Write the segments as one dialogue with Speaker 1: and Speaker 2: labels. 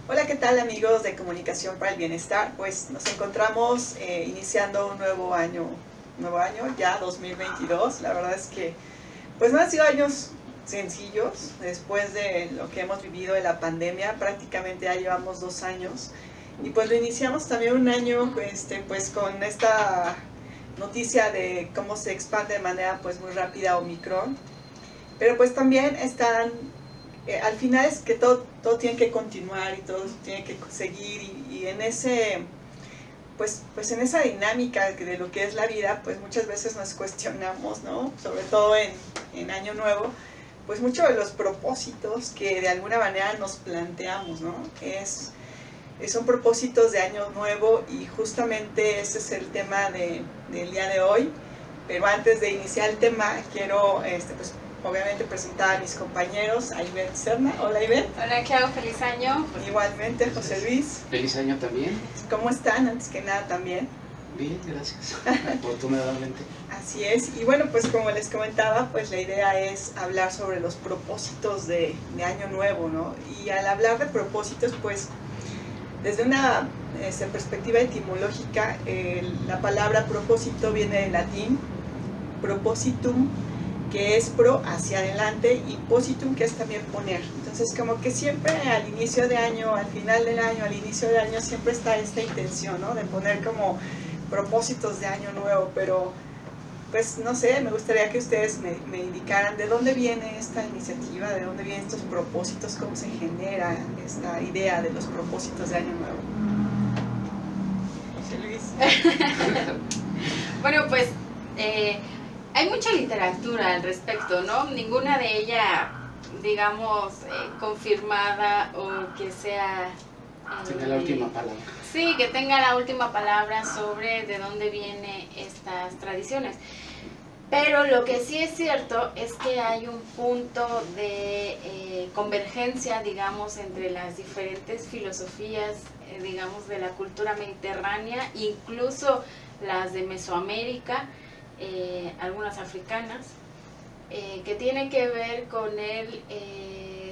Speaker 1: Hola, ¿qué tal amigos de Comunicación para el Bienestar? Pues nos encontramos iniciando un nuevo año ya 2022. La verdad es que pues no han sido años sencillos después de lo que hemos vivido de la pandemia. Prácticamente ya llevamos 2 años y pues lo iniciamos también un año pues con esta noticia de cómo se expande de manera pues muy rápida Omicron. Pero pues también están al final es que todo tiene que continuar y todo tiene que seguir y en ese pues en esa dinámica de lo que es la vida, pues muchas veces nos cuestionamos, ¿no? Sobre todo en Año Nuevo, pues muchos de los propósitos que de alguna manera nos planteamos, ¿no? Son propósitos de Año Nuevo y justamente ese es el tema del día de hoy. Pero antes de iniciar el tema, quiero pues obviamente presentar a mis compañeros, a Ivette Serna. Hola Ivette.
Speaker 2: Hola, ¿qué hago? Feliz año.
Speaker 1: Igualmente, José Luis.
Speaker 3: Feliz año también.
Speaker 1: ¿Cómo están? Antes que nada también.
Speaker 3: Bien, gracias. Afortunadamente.
Speaker 1: Así es. Y bueno, pues como les comentaba, pues la idea es hablar sobre los propósitos de Año Nuevo, ¿no? Y al hablar de propósitos, pues desde una perspectiva etimológica, la palabra propósito viene del latín propositum, que es pro, hacia adelante, y positum, que es también poner. Entonces como que siempre al inicio de año, al final del año, al inicio del año siempre está esta intención, ¿no? De poner como propósitos de año nuevo. Pero pues no sé, me gustaría que ustedes me indicaran de dónde viene esta iniciativa, de dónde vienen estos propósitos, cómo se genera esta idea de los propósitos de año nuevo. José Luis.
Speaker 2: Bueno, pues hay mucha literatura al respecto, ¿no? Ninguna de ella, digamos, confirmada o que sea...
Speaker 3: Tenga la última palabra.
Speaker 2: Sí, que tenga la última palabra sobre de dónde vienen estas tradiciones. Pero lo que sí es cierto es que hay un punto de convergencia, digamos, entre las diferentes filosofías, digamos, de la cultura mediterránea, incluso las de Mesoamérica, algunas africanas, que tienen que ver con el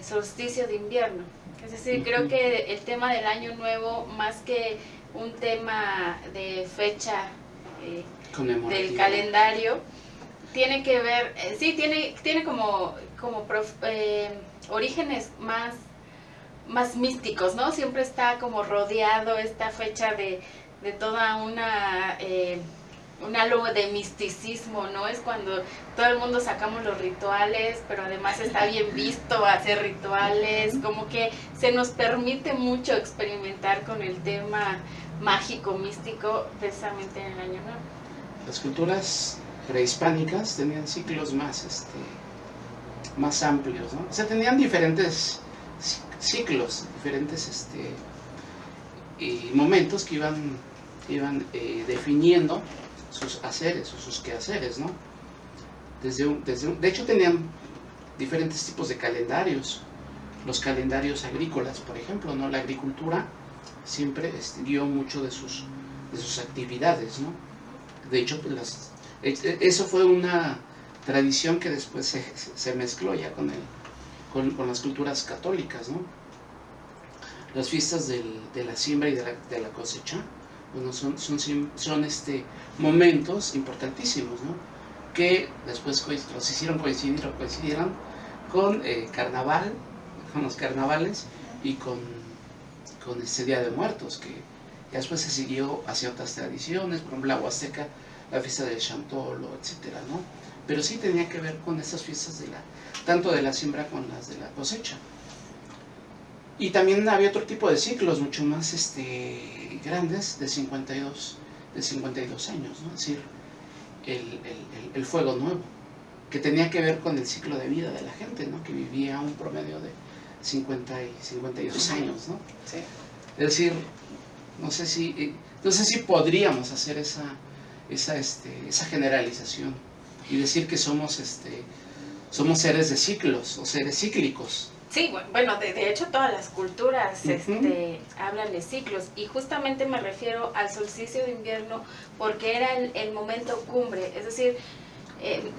Speaker 2: solsticio de invierno. Es decir, creo que el tema del año nuevo, más que un tema de fecha del calendario, tiene que ver, sí, tiene como orígenes más místicos, ¿no? Siempre está como rodeado esta fecha de toda un halo de misticismo, ¿no? Es cuando todo el mundo sacamos los rituales, pero además está bien visto hacer rituales, como que se nos permite mucho experimentar con el tema mágico, místico, precisamente en el Año Nuevo.
Speaker 3: Las culturas prehispánicas tenían ciclos más amplios, ¿no? O sea, tenían diferentes ciclos, diferentes momentos que iban definiendo sus haceres o sus quehaceres, ¿no? De hecho tenían diferentes tipos de calendarios. Los calendarios agrícolas, por ejemplo, ¿no? La agricultura siempre guió mucho de sus actividades, ¿no? De hecho, pues eso fue una tradición que después se mezcló ya con las culturas católicas, ¿no? Las fiestas de la siembra y de la cosecha, bueno, son momentos importantísimos, ¿no? Que después los hicieron coincidieron con carnaval, con los carnavales y con Día de Muertos, que ya después se siguió hacia otras tradiciones, por ejemplo la Huasteca, la fiesta del Chantolo, etcétera, ¿no? Pero sí tenía que ver con esas fiestas tanto de la siembra como las de la cosecha. Y también había otro tipo de ciclos mucho más grandes, de 52 años, ¿no? Es decir, el fuego nuevo, que tenía que ver con el ciclo de vida de la gente, ¿no? Que vivía un promedio de 50 y 52 años, ¿no?
Speaker 1: Sí.
Speaker 3: Es decir, no sé si podríamos hacer esa generalización y decir que somos seres de ciclos o seres cíclicos.
Speaker 2: Sí, bueno, de hecho todas las culturas hablan de ciclos, y justamente me refiero al solsticio de invierno porque era el momento cumbre. Es decir,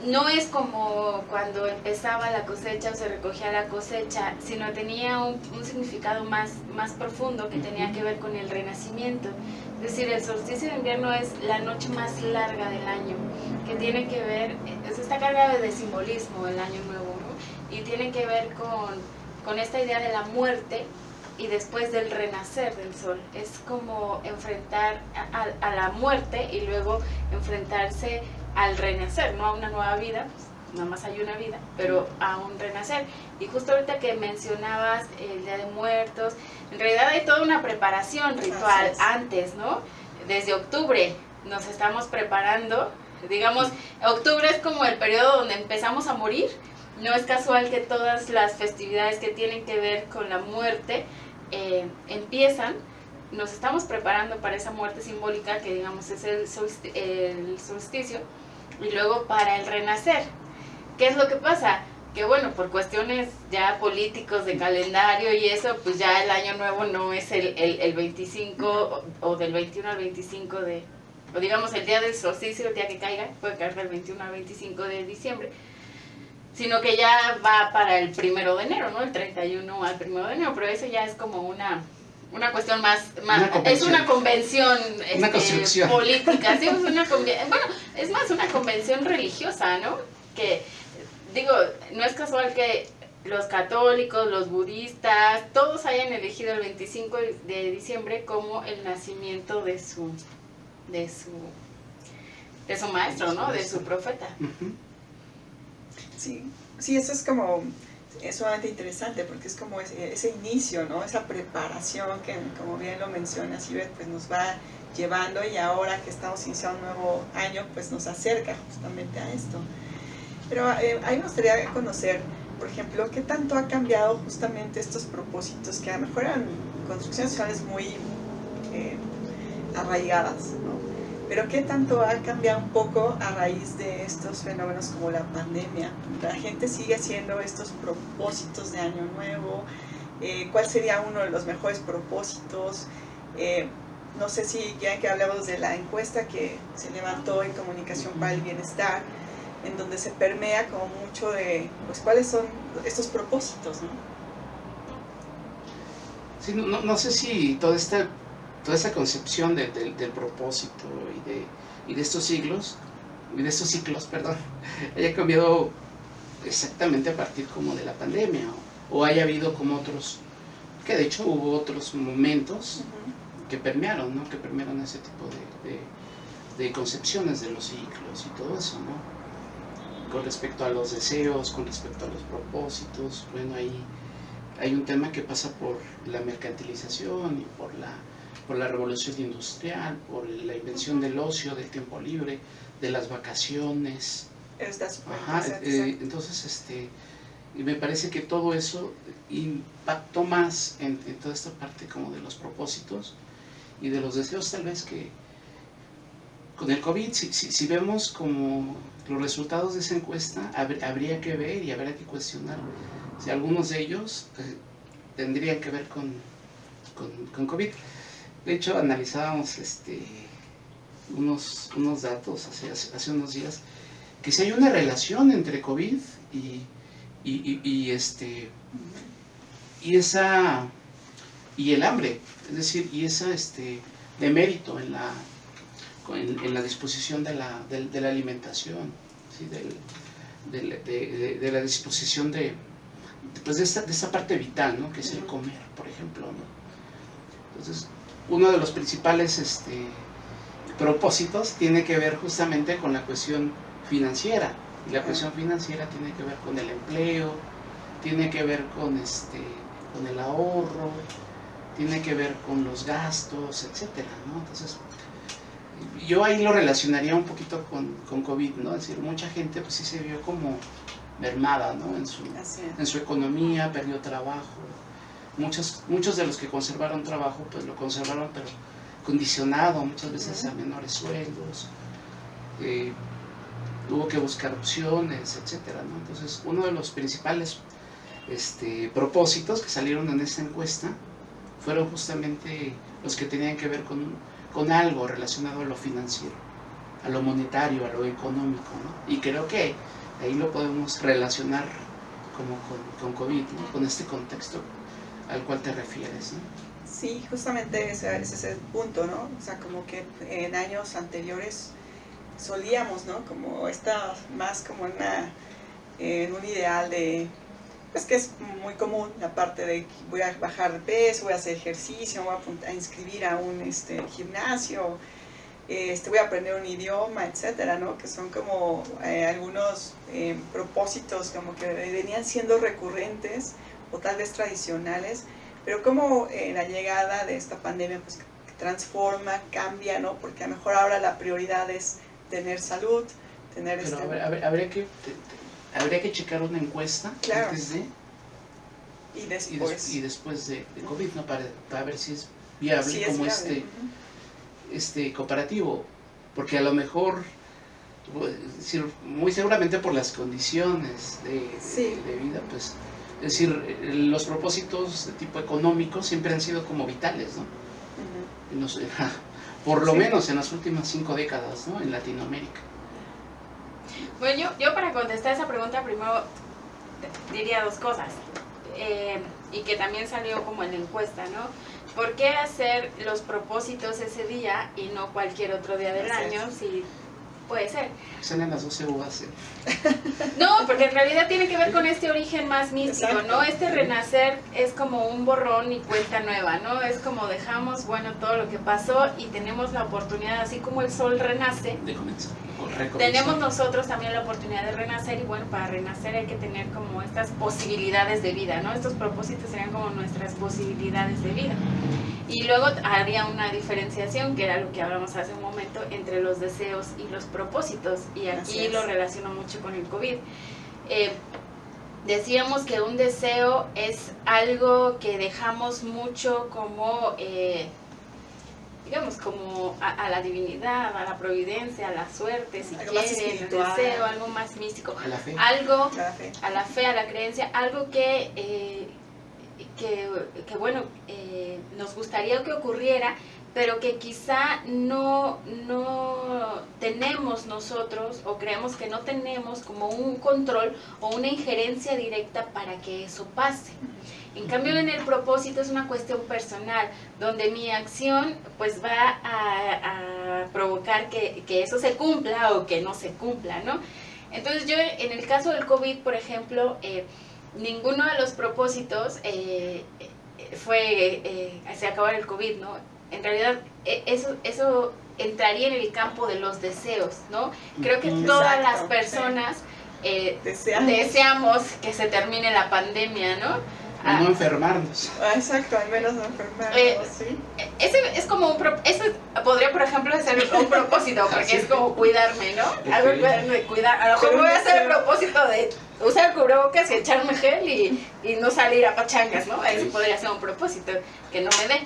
Speaker 2: No es como cuando empezaba la cosecha o se recogía la cosecha, sino tenía un significado más profundo que tenía que ver con el renacimiento. Es decir, el solsticio de invierno es la noche más larga del año, que tiene que ver, está cargada de simbolismo el año nuevo, ¿no? Y tiene que ver con esta idea de la muerte y después del renacer del sol. Es como enfrentar a la muerte y luego enfrentarse al renacer, no a una nueva vida, pues nada más hay una vida, pero a un renacer. Y justo ahorita que mencionabas el Día de Muertos, en realidad hay toda una preparación ritual antes, ¿no? Desde octubre nos estamos preparando, digamos, octubre es como el periodo donde empezamos a morir. No es casual que todas las festividades que tienen que ver con la muerte empiezan. Nos estamos preparando para esa muerte simbólica que, digamos, es el solsticio, y luego para el renacer. ¿Qué es lo que pasa? Que bueno, por cuestiones ya políticos de calendario y eso, pues ya el año nuevo no es el 25 o del 21 al 25 o digamos el día del solsticio, el día que caiga, puede caer del 21 al 25 de diciembre, sino que ya va para el 1 de enero, ¿no? El 31 al 1 de enero, pero eso ya es como una cuestión más es una convención
Speaker 3: una construcción
Speaker 2: política, ¿sí? Bueno, es más una convención religiosa, ¿no? Que, digo, no es casual que los católicos, los budistas, todos hayan elegido el 25 de diciembre como el nacimiento de su maestro, ¿no? De su profeta.
Speaker 1: Sí, eso es como... Es sumamente interesante porque es como ese inicio, ¿no? Esa preparación que, como bien lo mencionas, Ivette, pues nos va llevando, y ahora que estamos iniciando un nuevo año, pues nos acerca justamente a esto. Pero a mí me gustaría conocer, por ejemplo, qué tanto ha cambiado justamente estos propósitos, que a lo mejor eran construcciones sociales muy arraigadas, ¿no? Pero qué tanto ha cambiado un poco a raíz de estos fenómenos como la pandemia. La gente sigue haciendo estos propósitos de año nuevo. ¿Cuál sería uno de los mejores propósitos? No sé si ya que hablamos de la encuesta que se levantó en Comunicación para el Bienestar, en donde se permea como mucho de, pues, cuáles son estos propósitos, ¿no?
Speaker 3: Sí, no sé si toda esa concepción del propósito y de estos ciclos, haya cambiado exactamente a partir como de la pandemia, o haya habido como otros, que de hecho hubo otros momentos que permearon, ¿no? Que permearon ese tipo de concepciones de los ciclos y todo eso, ¿no? Con respecto a los deseos, con respecto a los propósitos, bueno, ahí hay un tema que pasa por la mercantilización y por la revolución industrial, por la invención del ocio, del tiempo libre, de las vacaciones. Entonces, y me parece que todo eso impactó más en toda esta parte como de los propósitos y de los deseos, tal vez, que con el COVID, si vemos como los resultados de esa encuesta, habría que ver y habría que cuestionar si algunos de ellos tendrían que ver con COVID. De hecho, analizábamos unos datos hace unos días, que si hay una relación entre COVID y el hambre, es decir, y esa demérito en la disposición de la alimentación, ¿sí? de la disposición de esa parte vital, ¿no? Que es el comer, por ejemplo, ¿no? Entonces, uno de los principales propósitos tiene que ver justamente con la cuestión financiera, y la cuestión financiera tiene que ver con el empleo, tiene que ver con el ahorro, tiene que ver con los gastos, etcétera, ¿no? Entonces, yo ahí lo relacionaría un poquito con COVID, ¿no? Es decir, mucha gente pues sí se vio como mermada, ¿no? En su economía, perdió trabajo. Muchos de los que conservaron trabajo, pues lo conservaron, pero condicionado muchas veces a menores sueldos. Tuvo que buscar opciones, etcétera, ¿no? Entonces, uno de los principales propósitos que salieron en esta encuesta fueron justamente los que tenían que ver con algo relacionado a lo financiero, a lo monetario, a lo económico, ¿no? Y creo que ahí lo podemos relacionar como con COVID, ¿no? Con este contexto al cual te refieres, ¿no?
Speaker 1: Sí, justamente ese es el punto, ¿no? O sea, como que en años anteriores solíamos, ¿no? Como más como en un ideal de, pues que es muy común la parte de voy a bajar de peso, voy a hacer ejercicio, voy a inscribir a un gimnasio, voy a aprender un idioma, etcétera, ¿no? Que son como algunos propósitos como que venían siendo recurrentes o tal vez tradicionales, pero como la llegada de esta pandemia pues transforma, cambia, ¿no? Porque a lo mejor ahora la prioridad es tener salud, tener
Speaker 3: Pero habría que checar una encuesta,
Speaker 1: claro,
Speaker 3: antes de
Speaker 1: y después
Speaker 3: de COVID, ¿no? Para ver si es viable,
Speaker 1: sí,
Speaker 3: como
Speaker 1: es viable.
Speaker 3: Comparativo, porque a lo mejor muy seguramente por las condiciones de vida, pues es decir, los propósitos de tipo económico siempre han sido como vitales, ¿no? Por lo menos en las últimas 5 décadas, ¿no? En Latinoamérica.
Speaker 2: Bueno, yo para contestar esa pregunta primero diría 2 cosas, y que también salió como en la encuesta, ¿no? ¿Por qué hacer los propósitos ese día y no cualquier otro día del año? Si puede ser.
Speaker 3: Salen las 12 uvas.
Speaker 2: No, porque en realidad tiene que ver con este origen más místico,
Speaker 1: exacto,
Speaker 2: ¿no? Este renacer es como un borrón y cuenta nueva, ¿no? Es como dejamos, bueno, todo lo que pasó y tenemos la oportunidad, así como el sol renace,
Speaker 3: De comenzar.
Speaker 2: tenemos nosotros también la oportunidad de renacer, y bueno, para renacer hay que tener como estas posibilidades de vida, ¿no? Estos propósitos serían como nuestras posibilidades de vida. Y luego haría una diferenciación, que era lo que hablamos hace un momento, entre los deseos y los propósitos, y aquí lo relaciono mucho con el COVID. Decíamos que un deseo es algo que dejamos mucho como, digamos, como a la divinidad, a la providencia, a la suerte, si
Speaker 1: algo
Speaker 2: quieren, el deseo, algo más místico,
Speaker 3: A la fe.
Speaker 2: algo
Speaker 1: a la fe,
Speaker 2: a la creencia, algo que bueno, nos gustaría que ocurriera, pero que quizá no tenemos nosotros, o creemos que no tenemos como un control o una injerencia directa para que eso pase. En cambio, en el propósito es una cuestión personal, donde mi acción pues va a provocar que eso se cumpla o que no se cumpla, ¿no? Entonces yo, en el caso del COVID, por ejemplo, ninguno de los propósitos se acabó en el COVID, ¿no? En realidad, eso entraría en el campo de los deseos, ¿no? Creo que todas las personas deseamos que se termine la pandemia, ¿no?
Speaker 3: No enfermarnos.
Speaker 1: Exacto, al menos no enfermarnos, ¿sí?
Speaker 2: Ese es como eso podría, por ejemplo, ser un propósito, porque es como cuidarme, ¿no?
Speaker 3: Okay.
Speaker 2: Algo de cuidar. A lo mejor voy a hacer el propósito de usar cubrebocas y echarme gel y no salir a pachangas, ¿no? Eso podría ser un propósito, que no me dé.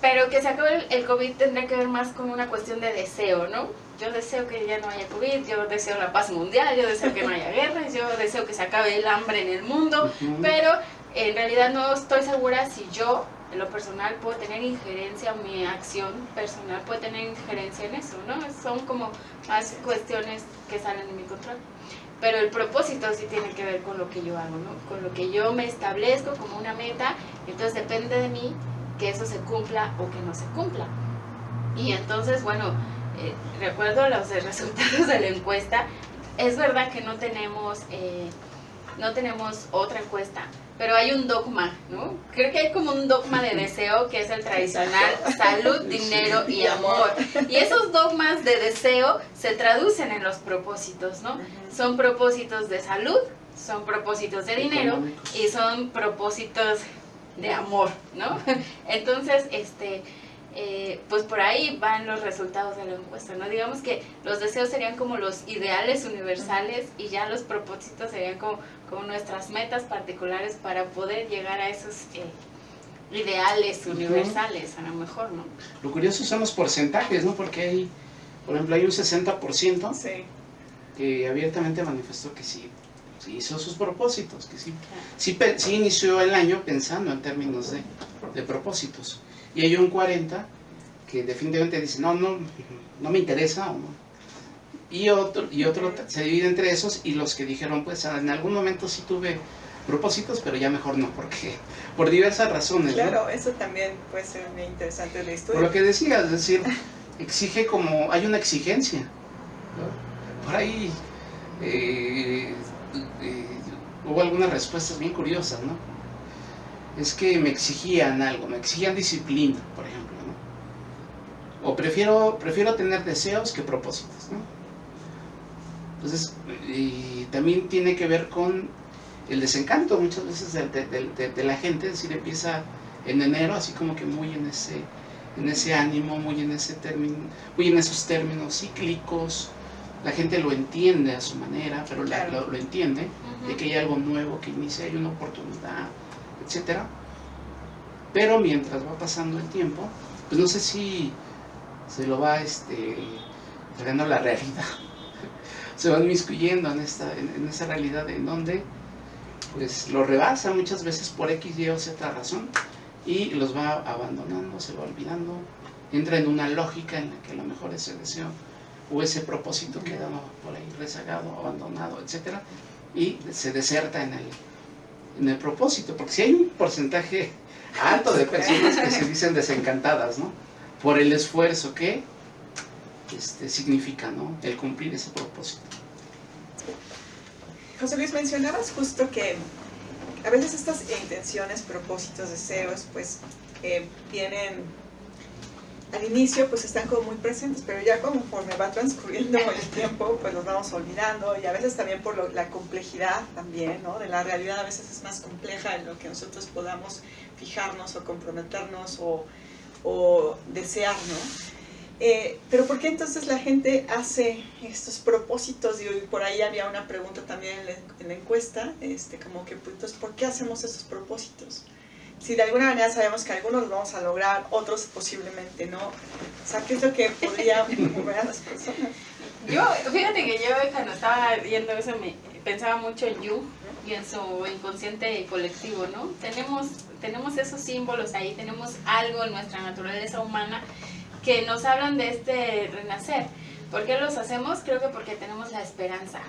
Speaker 2: Pero que se acabe el COVID tendría que ver más con una cuestión de deseo, ¿no? Yo deseo que ya no haya COVID, yo deseo la paz mundial, yo deseo que no haya guerras, yo deseo que se acabe el hambre en el mundo, pero en realidad no estoy segura si yo, en lo personal, puedo tener injerencia, o mi acción personal puede tener injerencia en eso, ¿no? Son como más cuestiones que salen de mi control. Pero el propósito sí tiene que ver con lo que yo hago, ¿no? Con lo que yo me establezco como una meta, entonces depende de mí que eso se cumpla o que no se cumpla. Y entonces, bueno, recuerdo los resultados de la encuesta. Es verdad que no tenemos otra encuesta, pero hay un dogma, ¿no? Creo que hay como un dogma de deseo que es el tradicional: salud, dinero y amor. Y esos dogmas de deseo se traducen en los propósitos, ¿no? Son propósitos de salud, son propósitos de dinero y son propósitos de amor, ¿no? Entonces, pues por ahí van los resultados de la encuesta, ¿no? Digamos que los deseos serían como los ideales universales y ya los propósitos serían como nuestras metas particulares para poder llegar a esos ideales universales, a lo mejor, ¿no?
Speaker 3: Lo curioso son los porcentajes, ¿no? Porque hay, por ejemplo, hay un 60%
Speaker 1: Sí.
Speaker 3: que abiertamente manifestó que sí hizo sus propósitos, que sí inició el año pensando en términos de propósitos. Y hay un 40% que definitivamente dice, no me interesa, y otro se divide entre esos, y los que dijeron, pues en algún momento sí tuve propósitos, pero ya mejor no, porque por diversas razones.
Speaker 1: Claro,
Speaker 3: ¿no?
Speaker 1: eso también puede ser muy interesante de estudio.
Speaker 3: Por lo que decías, es decir, exige como, hay una exigencia, ¿no? Por ahí hubo algunas respuestas bien curiosas, ¿no? Es que me exigían algo, me exigían disciplina, por ejemplo, ¿no? O prefiero tener deseos que propósitos, ¿no? Entonces, también tiene que ver con el desencanto muchas veces de la gente, es decir, empieza en enero así como que muy en ese ánimo, muy en esos términos cíclicos. La gente lo entiende a su manera, pero
Speaker 1: Claro.
Speaker 3: lo entiende, de que hay algo nuevo que inicia, hay una oportunidad, etcétera. Pero mientras va pasando el tiempo, pues no sé si se lo va trayendo la realidad, se van inmiscuyendo en esa realidad en donde pues lo rebasa muchas veces por X, Y o Z razón, y los va abandonando, se va olvidando, entra en una lógica en la que a lo mejor ese deseo o ese propósito queda por ahí rezagado, abandonado, etcétera, y se deserta en el propósito, porque si hay un porcentaje alto de personas que se dicen desencantadas, ¿no? Por el esfuerzo que significa, ¿no? El cumplir ese propósito.
Speaker 1: José Luis, mencionabas justo que a veces estas intenciones, propósitos, deseos, pues vienen al inicio, pues están como muy presentes, pero ya conforme va transcurriendo el tiempo, pues los vamos olvidando, y a veces también por la complejidad también, ¿no? De la realidad a veces es más compleja en lo que nosotros podamos fijarnos o comprometernos o desear, ¿no? Pero ¿por qué entonces la gente hace estos propósitos? Y por ahí había una pregunta también en la encuesta, como que, pues, ¿por qué hacemos esos propósitos? Si de alguna manera sabemos que algunos los vamos a lograr, otros posiblemente no. O sea, ¿qué es lo que podría mover a las personas?
Speaker 2: Fíjate que yo cuando estaba viendo eso pensaba mucho en Jung y en su inconsciente colectivo, ¿no? Tenemos esos símbolos ahí, tenemos algo en nuestra naturaleza humana que nos hablan de este renacer. ¿Por qué los hacemos? Creo que porque tenemos la esperanza.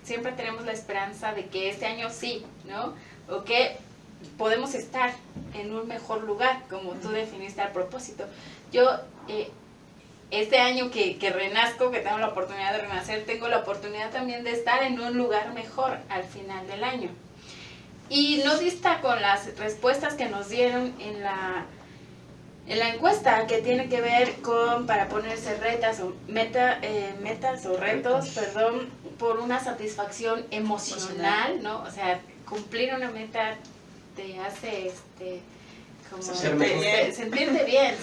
Speaker 2: Siempre tenemos la esperanza de que este año sí, ¿no? O que podemos estar en un mejor lugar, como tú definiste al propósito. Yo, este año que renazco, que tengo la oportunidad de renacer, tengo la oportunidad también de estar en un lugar mejor al final del año. Y no dista con las respuestas que nos dieron en la encuesta, que tiene que ver con para ponerse metas o retos, por una satisfacción emocional, ¿no? O sea, cumplir una meta te hace como sentirte bien,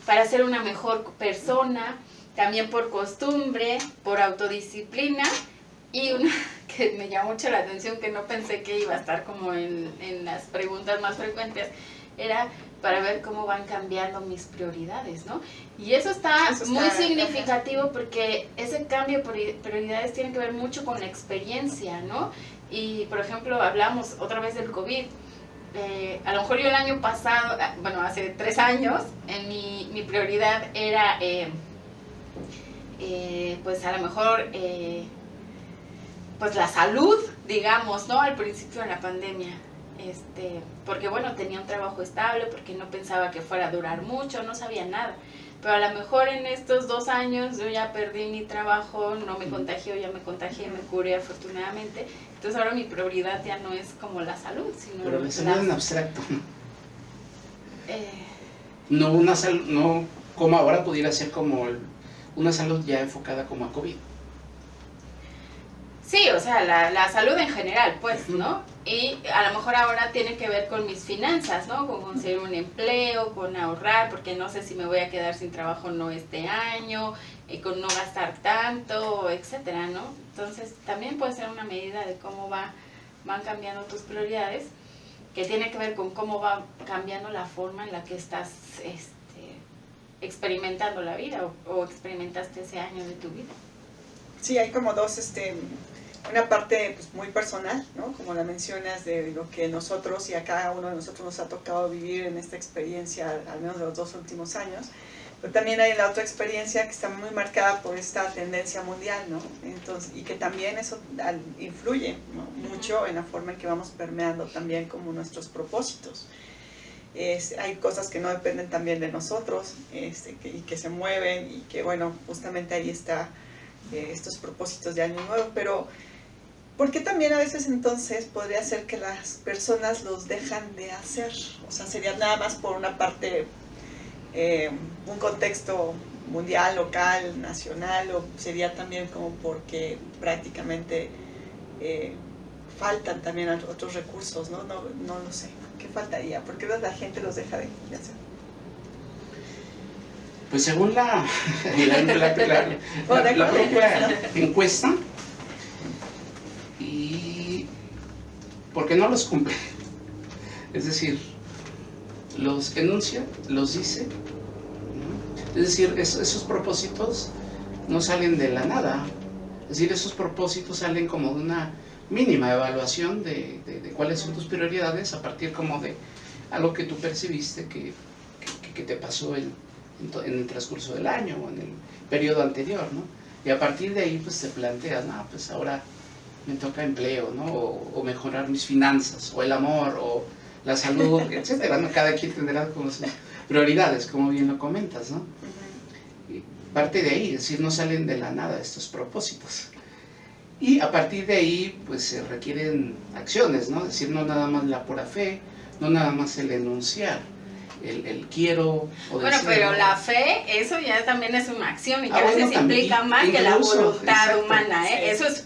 Speaker 2: para ser una mejor persona, también por costumbre, por autodisciplina, y una que me llamó mucho la atención, que no pensé que iba a estar como en las preguntas más frecuentes, era para ver cómo van cambiando mis prioridades, ¿no? Y eso está muy significativo, porque ese cambio de prioridades tiene que ver mucho con la experiencia, ¿no? Y, por ejemplo, hablamos otra vez del COVID. A lo mejor yo el año pasado, bueno, hace 3 años, mi prioridad era, pues a lo mejor, pues la salud, digamos, ¿no? Al principio de la pandemia. Porque bueno, tenía un trabajo estable, porque no pensaba que fuera a durar mucho, no sabía nada. Pero a lo mejor en estos 2 años yo ya perdí mi trabajo, no me contagió, ya me contagié, me curé afortunadamente. Entonces ahora mi prioridad ya no es como la salud, sino...
Speaker 3: Pero la salud en abstracto. No una salud, no como ahora pudiera ser como una salud ya enfocada como a COVID.
Speaker 2: Sí, o sea, la salud en general, pues, ¿no? Y a lo mejor ahora tiene que ver con mis finanzas, ¿no? Con conseguir un empleo, con ahorrar, porque no sé si me voy a quedar sin trabajo o no este año, con no gastar tanto, etcétera, ¿no? Entonces, también puede ser una medida de cómo van cambiando tus prioridades, que tiene que ver con cómo va cambiando la forma en la que estás experimentando la vida o experimentaste ese año de tu vida.
Speaker 1: Sí, hay como dos una parte pues, muy personal, ¿no? Como la mencionas, de lo que nosotros y a cada uno de nosotros nos ha tocado vivir en esta experiencia, al menos de los 2 últimos años. Pero también hay la otra experiencia que está muy marcada por esta tendencia mundial, ¿no? Entonces, y que también eso influye, ¿no? Mucho en la forma en que vamos permeando también como nuestros propósitos. Hay cosas que no dependen también de nosotros y que se mueven y que, bueno, justamente ahí está estos propósitos de año nuevo, pero ¿por qué también a veces entonces podría ser que las personas los dejan de hacer? O sea, sería nada más por una parte, un contexto mundial, local, nacional, o sería también como porque prácticamente faltan también otros recursos, ¿no? No lo sé. ¿Qué faltaría? ¿Por qué la gente los deja de hacer?
Speaker 3: Pues según la propia encuesta, y porque no los cumple. Es decir, los enuncia, los dice, ¿no? Es decir, esos propósitos no salen de la nada. Es decir, esos propósitos salen como de una mínima evaluación de cuáles son tus prioridades a partir como de algo que tú percibiste que te pasó en el transcurso del año o en el periodo anterior, ¿no? Y a partir de ahí pues te planteas, no, pues ahora me toca empleo, ¿no? O mejorar mis finanzas, o el amor, o la salud, etcétera, ¿no? Cada quien tendrá como sus prioridades, como bien lo comentas, ¿no? Y parte de ahí, es decir, no salen de la nada estos propósitos. Y a partir de ahí, pues se requieren acciones, ¿no? Es decir, no nada más la pura fe, no nada más el enunciar, el quiero o
Speaker 2: bueno,
Speaker 3: deseo.
Speaker 2: pero la fe, eso ya también es una acción y que a
Speaker 3: bueno,
Speaker 2: veces
Speaker 3: también,
Speaker 2: implica más que la voluntad
Speaker 3: exacto,
Speaker 2: humana, ¿eh?
Speaker 1: sí.
Speaker 2: Eso es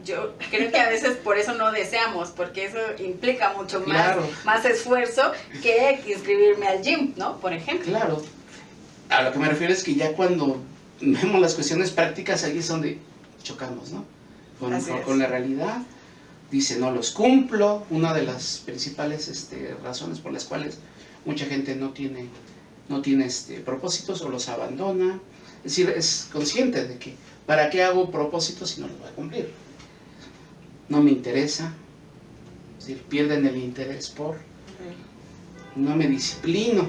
Speaker 2: yo creo que a veces por eso no deseamos, porque eso implica mucho más,
Speaker 3: Claro.
Speaker 2: más esfuerzo que inscribirme al gym, ¿no? Por ejemplo.
Speaker 3: Claro. A lo que me refiero es que ya cuando vemos las cuestiones prácticas, ahí es donde chocamos, ¿no? Con la realidad. Dice, no los cumplo. Una de las principales razones por las cuales mucha gente no tiene propósitos o los abandona. Es decir, es consciente de que ¿para qué hago propósitos si no los voy a cumplir? No me interesa. Es decir, pierden el interés por. No me disciplino.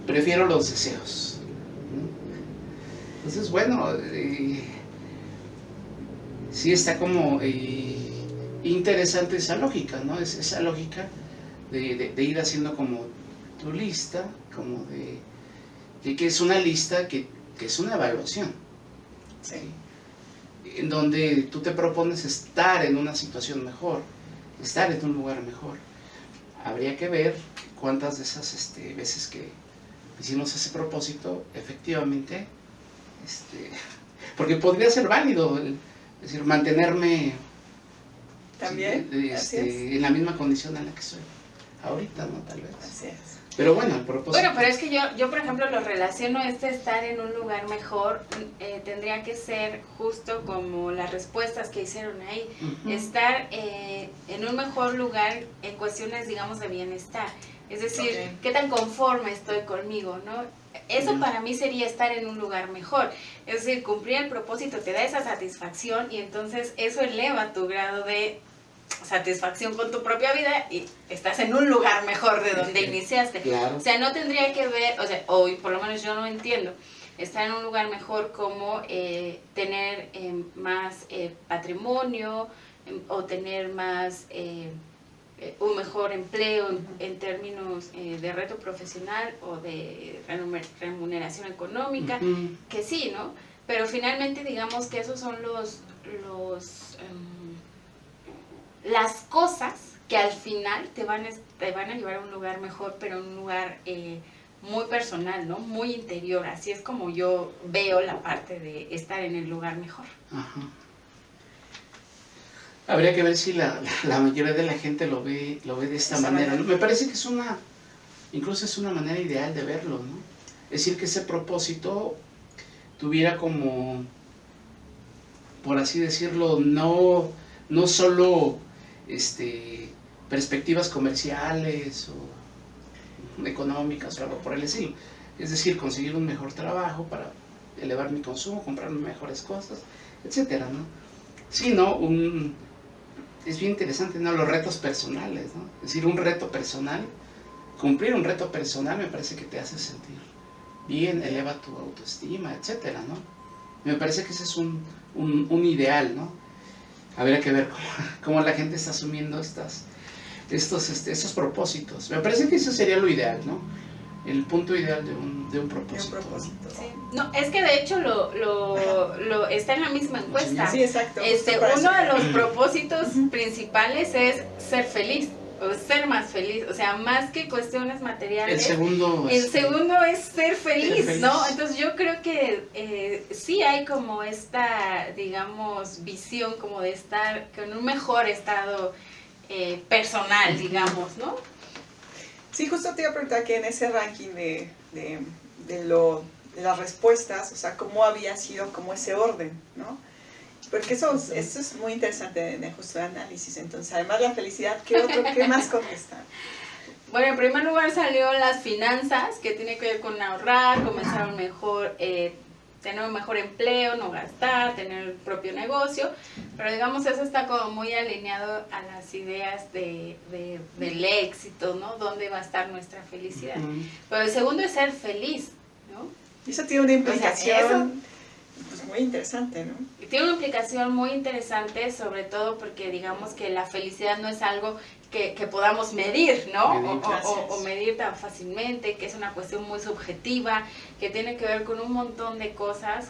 Speaker 3: Prefiero los deseos. Entonces, bueno, sí está como interesante esa lógica, ¿no? Esa lógica de ir haciendo como tu lista, como de que es una lista que es una evaluación.
Speaker 1: Sí.
Speaker 3: En donde tú te propones estar en una situación mejor, estar en un lugar mejor. Habría que ver cuántas de esas veces que hicimos ese propósito, efectivamente, porque podría ser válido, es decir, mantenerme
Speaker 1: también
Speaker 3: en la misma condición en la que estoy ahorita, ¿no? Tal vez.
Speaker 1: Así es.
Speaker 3: Pero bueno, el propósito.
Speaker 2: Bueno, pero es que yo por ejemplo, lo relaciono estar en un lugar mejor, tendría que ser justo como las respuestas que hicieron ahí. Estar en un mejor lugar en cuestiones, digamos, de bienestar. Es decir, qué tan conforme estoy conmigo, ¿no? Eso para mí sería estar en un lugar mejor. Es decir, cumplir el propósito te da esa satisfacción y entonces eso eleva tu grado de satisfacción con tu propia vida y estás en un lugar mejor de donde iniciaste.
Speaker 3: Claro.
Speaker 2: O sea, no tendría que ver, o sea, hoy por lo menos yo no entiendo, estar en un lugar mejor como tener más patrimonio o tener más un mejor empleo en términos de reto profesional o de remuneración económica, que sí, ¿no? Pero finalmente digamos que esos son las cosas que al final te van a llevar a un lugar mejor, pero un lugar muy personal, ¿no? Muy interior. Así es como yo veo la parte de estar en el lugar mejor.
Speaker 3: Ajá. Habría que ver si la mayoría de la gente lo ve de esta manera, ¿no? Me parece que incluso es una manera ideal de verlo, ¿no? Es decir, que ese propósito tuviera como, por así decirlo, no solo perspectivas comerciales o económicas o algo por el estilo. Es decir, conseguir un mejor trabajo para elevar mi consumo, comprarme mejores cosas, etcétera, ¿no? Sino es bien interesante, ¿no? Los retos personales, ¿no? Es decir, un reto personal, cumplir un reto personal me parece que te hace sentir bien, eleva tu autoestima, etcétera, ¿no? Me parece que ese es un ideal, ¿no? Habría que ver cómo la gente está asumiendo estos propósitos. Me parece que eso sería lo ideal, ¿no? El punto ideal de un propósito.
Speaker 2: Sí. No, es que de hecho lo está en la misma encuesta.
Speaker 1: Sí, exacto.
Speaker 2: Uno de los propósitos principales es ser feliz, o ser más feliz, o sea, más que cuestiones materiales.
Speaker 3: El segundo
Speaker 2: es ser feliz, ¿no? Entonces yo creo que sí hay como esta, digamos, visión como de estar con un mejor estado personal, digamos, ¿no?
Speaker 1: Sí, justo te iba a preguntar que en ese ranking de las respuestas, o sea, cómo había sido como ese orden, ¿no? Porque eso es muy interesante en justo el análisis. Entonces, además de la felicidad, ¿qué más contestan?
Speaker 2: Bueno, en primer lugar salió las finanzas, que tiene que ver con ahorrar, comenzar un mejor, tener un mejor empleo, no gastar, tener el propio negocio, pero digamos eso está como muy alineado a las ideas del éxito, ¿no? ¿Dónde va a estar nuestra felicidad? Pero el segundo es ser feliz, ¿no?
Speaker 1: Y eso tiene una implicación,
Speaker 2: o sea,
Speaker 1: pues, muy interesante, ¿no?
Speaker 2: Tiene una implicación muy interesante, sobre todo porque digamos que la felicidad no es algo que podamos medir, ¿no? O medir tan fácilmente, que es una cuestión muy subjetiva, que tiene que ver con un montón de cosas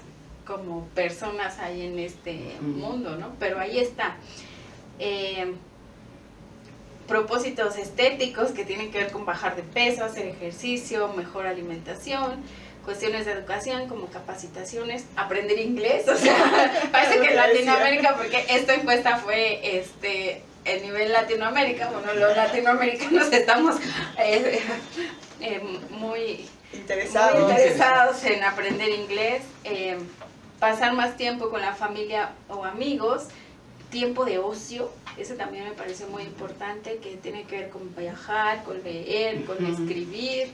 Speaker 2: como personas hay en este mundo, ¿no? Pero ahí está. Propósitos estéticos que tienen que ver con bajar de peso, hacer ejercicio, mejor alimentación, cuestiones de educación como capacitaciones, aprender inglés, o sea, parece que en Latinoamérica, porque esta encuesta fue el nivel Latinoamérica, bueno, los latinoamericanos estamos muy interesados en aprender inglés, pasar más tiempo con la familia o amigos, tiempo de ocio, eso también me parece muy importante, que tiene que ver con viajar, con leer, con escribir,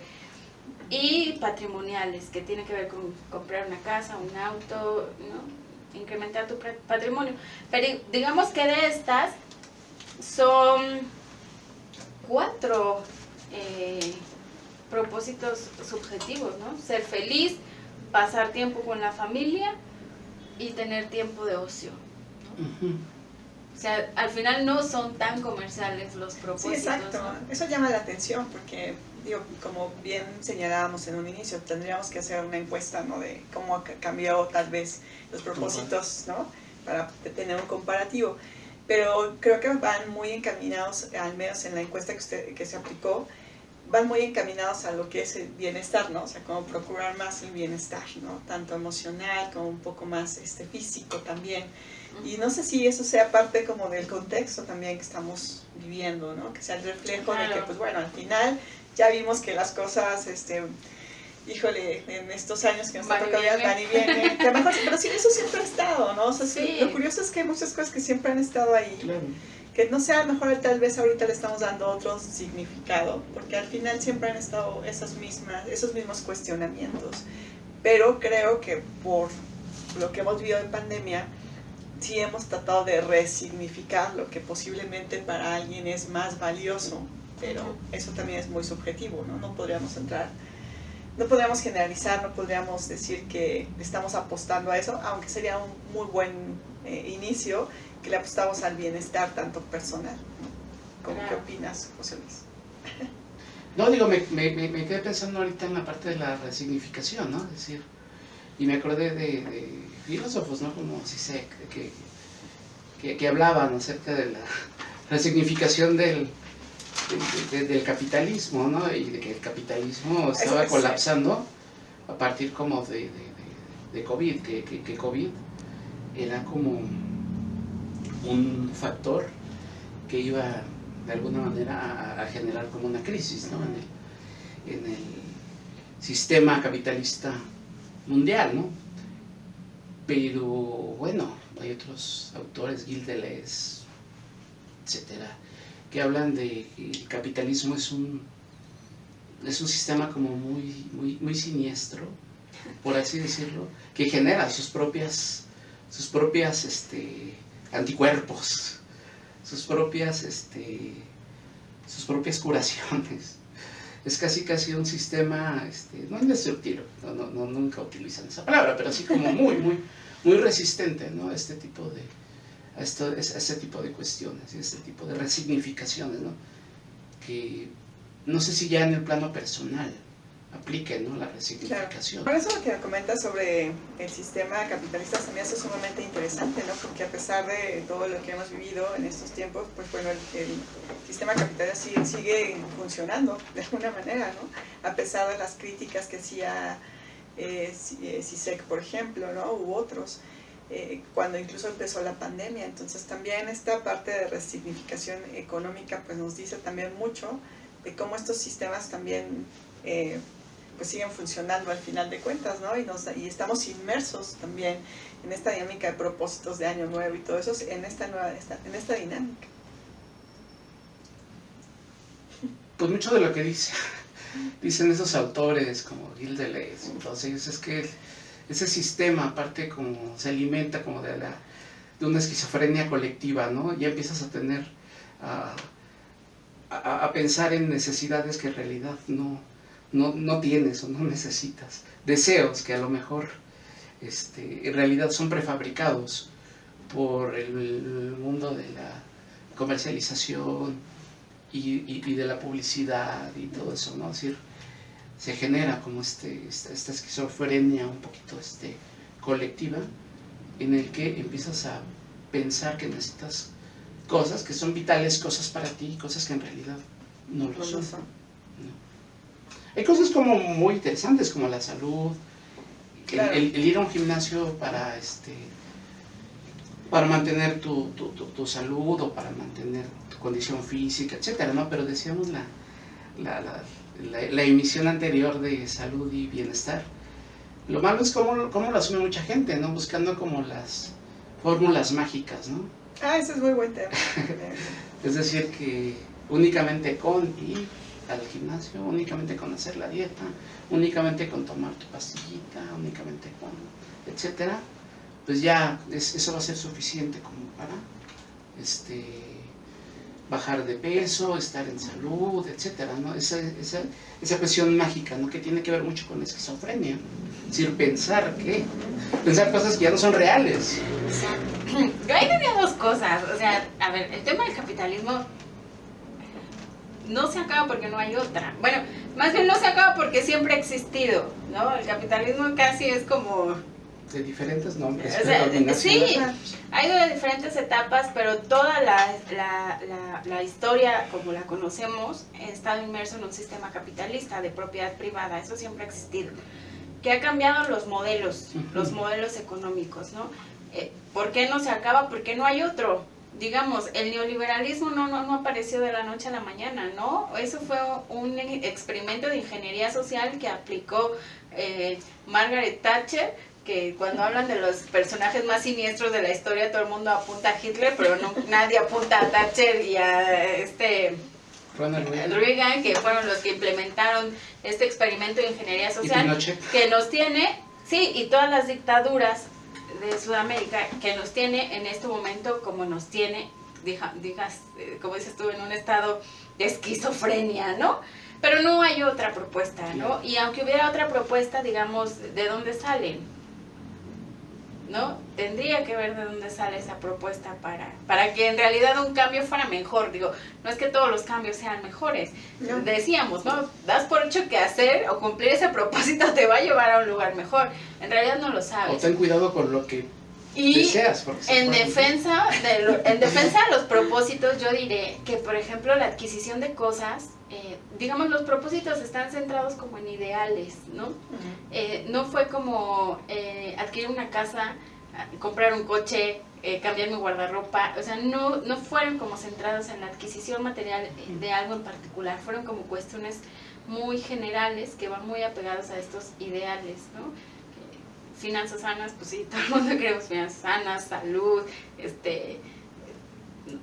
Speaker 2: y patrimoniales, que tiene que ver con comprar una casa, un auto, ¿no? Incrementar tu patrimonio. Pero digamos que de estas son 4 propósitos subjetivos, ¿no? Ser feliz, pasar tiempo con la familia y tener tiempo de ocio, ¿no? O sea, al final no son tan comerciales los propósitos.
Speaker 1: Sí, exacto.
Speaker 2: ¿no?
Speaker 1: Eso llama la atención porque, digo, como bien señalábamos en un inicio, tendríamos que hacer una encuesta, ¿no? De cómo ha cambiado tal vez los propósitos, ¿no? Para tener un comparativo. Pero creo que van muy encaminados, al menos en la encuesta que se aplicó, van muy encaminados a lo que es el bienestar, ¿no? O sea, como procurar más el bienestar, ¿no? Tanto emocional como un poco más físico también. Y no sé si eso sea parte como del contexto también que estamos viviendo, ¿no? Que sea el reflejo de que, pues bueno, al final ya vimos que las cosas, híjole, en estos años que nos ha tocado van y vienen, que mejor, pero sí, eso siempre ha estado, ¿no? O sea, sí. Lo curioso es que hay muchas cosas que siempre han estado ahí. Claro. Que no sé, a lo mejor tal vez ahorita le estamos dando otro significado, porque al final siempre han estado esos mismos cuestionamientos. Pero creo que por lo que hemos vivido en pandemia, sí hemos tratado de resignificar lo que posiblemente para alguien es más valioso, pero eso también es muy subjetivo, ¿no? No podríamos generalizar, no podríamos decir que estamos apostando a eso, aunque sería un muy buen inicio, que le apostamos al bienestar tanto personal, ¿no? ¿Qué opinas, José Luis?
Speaker 3: No, digo, me quedé pensando ahorita en la parte de la resignificación, ¿no? Es decir, y me acordé de filósofos, ¿no? Como Zizek, que hablaban acerca de la resignificación del capitalismo, ¿no? Y de que el capitalismo estaba colapsando a partir como de COVID, que COVID era como un factor que iba de alguna manera a generar como una crisis, ¿no? En el sistema capitalista mundial, ¿no? Pero bueno, hay otros autores, Gilles Deleuze, etcétera, que hablan de que el capitalismo es un sistema como muy siniestro, por así decirlo, que genera sus propias anticuerpos, sus propias curaciones. Es casi un sistema, no indestructible, nunca utilizan esa palabra, pero así como muy resistente, ¿no? a este tipo de cuestiones, y este tipo de resignificaciones, ¿no? Que no sé si ya en el plano personal aplique, ¿no? La resignificación.
Speaker 1: Claro. Por eso lo que comentas sobre el sistema capitalista también es sumamente interesante, ¿no? Porque a pesar de todo lo que hemos vivido en estos tiempos, pues bueno, el sistema capitalista sigue funcionando de alguna manera, ¿no? A pesar de las críticas que hacía CISEC, por ejemplo, ¿no? U otros, cuando incluso empezó la pandemia. Entonces también esta parte de resignificación económica pues nos dice también mucho de cómo estos sistemas también pues siguen funcionando al final de cuentas, ¿no? Y estamos inmersos también en esta dinámica de propósitos de año nuevo y todo eso, en esta dinámica.
Speaker 3: Pues mucho de lo que dicen esos autores como Gilles Deleuze, entonces es que ese sistema aparte como se alimenta como de una esquizofrenia colectiva, ¿no? Ya empiezas a tener a pensar en necesidades que en realidad no tienes o no necesitas, deseos que a lo mejor en realidad son prefabricados por el mundo de la comercialización y de la publicidad y todo eso, ¿no? Es decir, se genera como esta esquizofrenia un poquito colectiva, en el que empiezas a pensar que necesitas cosas que son vitales, cosas para ti, cosas que en realidad no lo son. ¿No? Hay cosas como muy interesantes como la salud, claro. el ir a un gimnasio para mantener tu salud o para mantener tu condición física, etcétera, ¿no? Pero decíamos la emisión anterior de salud y bienestar. Lo malo es cómo lo asume mucha gente, ¿no? Buscando como las fórmulas mágicas, ¿no?
Speaker 1: Ese es muy buen tema.
Speaker 3: Es decir, que únicamente con ir al gimnasio, únicamente con hacer la dieta, únicamente con tomar tu pastillita, únicamente con etcétera, pues ya eso va a ser suficiente como para bajar de peso, estar en salud, etcétera, ¿no? Esa cuestión mágica, ¿no? Que tiene que ver mucho con la esquizofrenia. Es decir, pensar cosas que ya no son reales.
Speaker 2: Yo ahí diría dos cosas. O sea, a ver, el tema del capitalismo no se acaba porque no hay otra. Bueno, más bien no se acaba porque siempre ha existido, ¿no? El capitalismo casi es como...
Speaker 3: de diferentes nombres.
Speaker 2: O sea, sí, ha ido de diferentes etapas, pero toda la historia como la conocemos ha estado inmerso en un sistema capitalista de propiedad privada. Eso siempre ha existido. Que ha cambiado los modelos económicos, ¿no? ¿Por qué no se acaba? Porque no hay otro. Digamos, el neoliberalismo no apareció de la noche a la mañana, ¿no? Eso fue un experimento de ingeniería social que aplicó Margaret Thatcher, que cuando hablan de los personajes más siniestros de la historia, todo el mundo apunta a Hitler, pero nadie apunta a Thatcher y a
Speaker 3: Ronald
Speaker 2: Reagan, que fueron los que implementaron este experimento de ingeniería social, que nos tiene, sí, y todas las dictaduras de Sudamérica, que nos tiene en este momento como nos tiene, como dices tú, en un estado de esquizofrenia, ¿no? Pero no hay otra propuesta, ¿no? Y aunque hubiera otra propuesta, digamos, ¿de dónde salen? ¿No? Tendría que ver de dónde sale esa propuesta para que en realidad un cambio fuera mejor. Digo, no es que todos los cambios sean mejores. No. Decíamos, ¿no? Das por hecho que hacer o cumplir ese propósito te va a llevar a un lugar mejor. En realidad no lo sabes.
Speaker 3: O ten cuidado con lo que deseas.
Speaker 2: En defensa de los propósitos, yo diré que, por ejemplo, la adquisición de cosas, digamos, los propósitos están centrados como en ideales, ¿no? No fue como adquirir una casa, comprar un coche, cambiar mi guardarropa, o sea, no fueron como centrados en la adquisición material de algo en particular, fueron como cuestiones muy generales que van muy apegados a estos ideales, ¿no? Finanzas sanas, pues sí, todo el mundo queremos finanzas sanas, salud,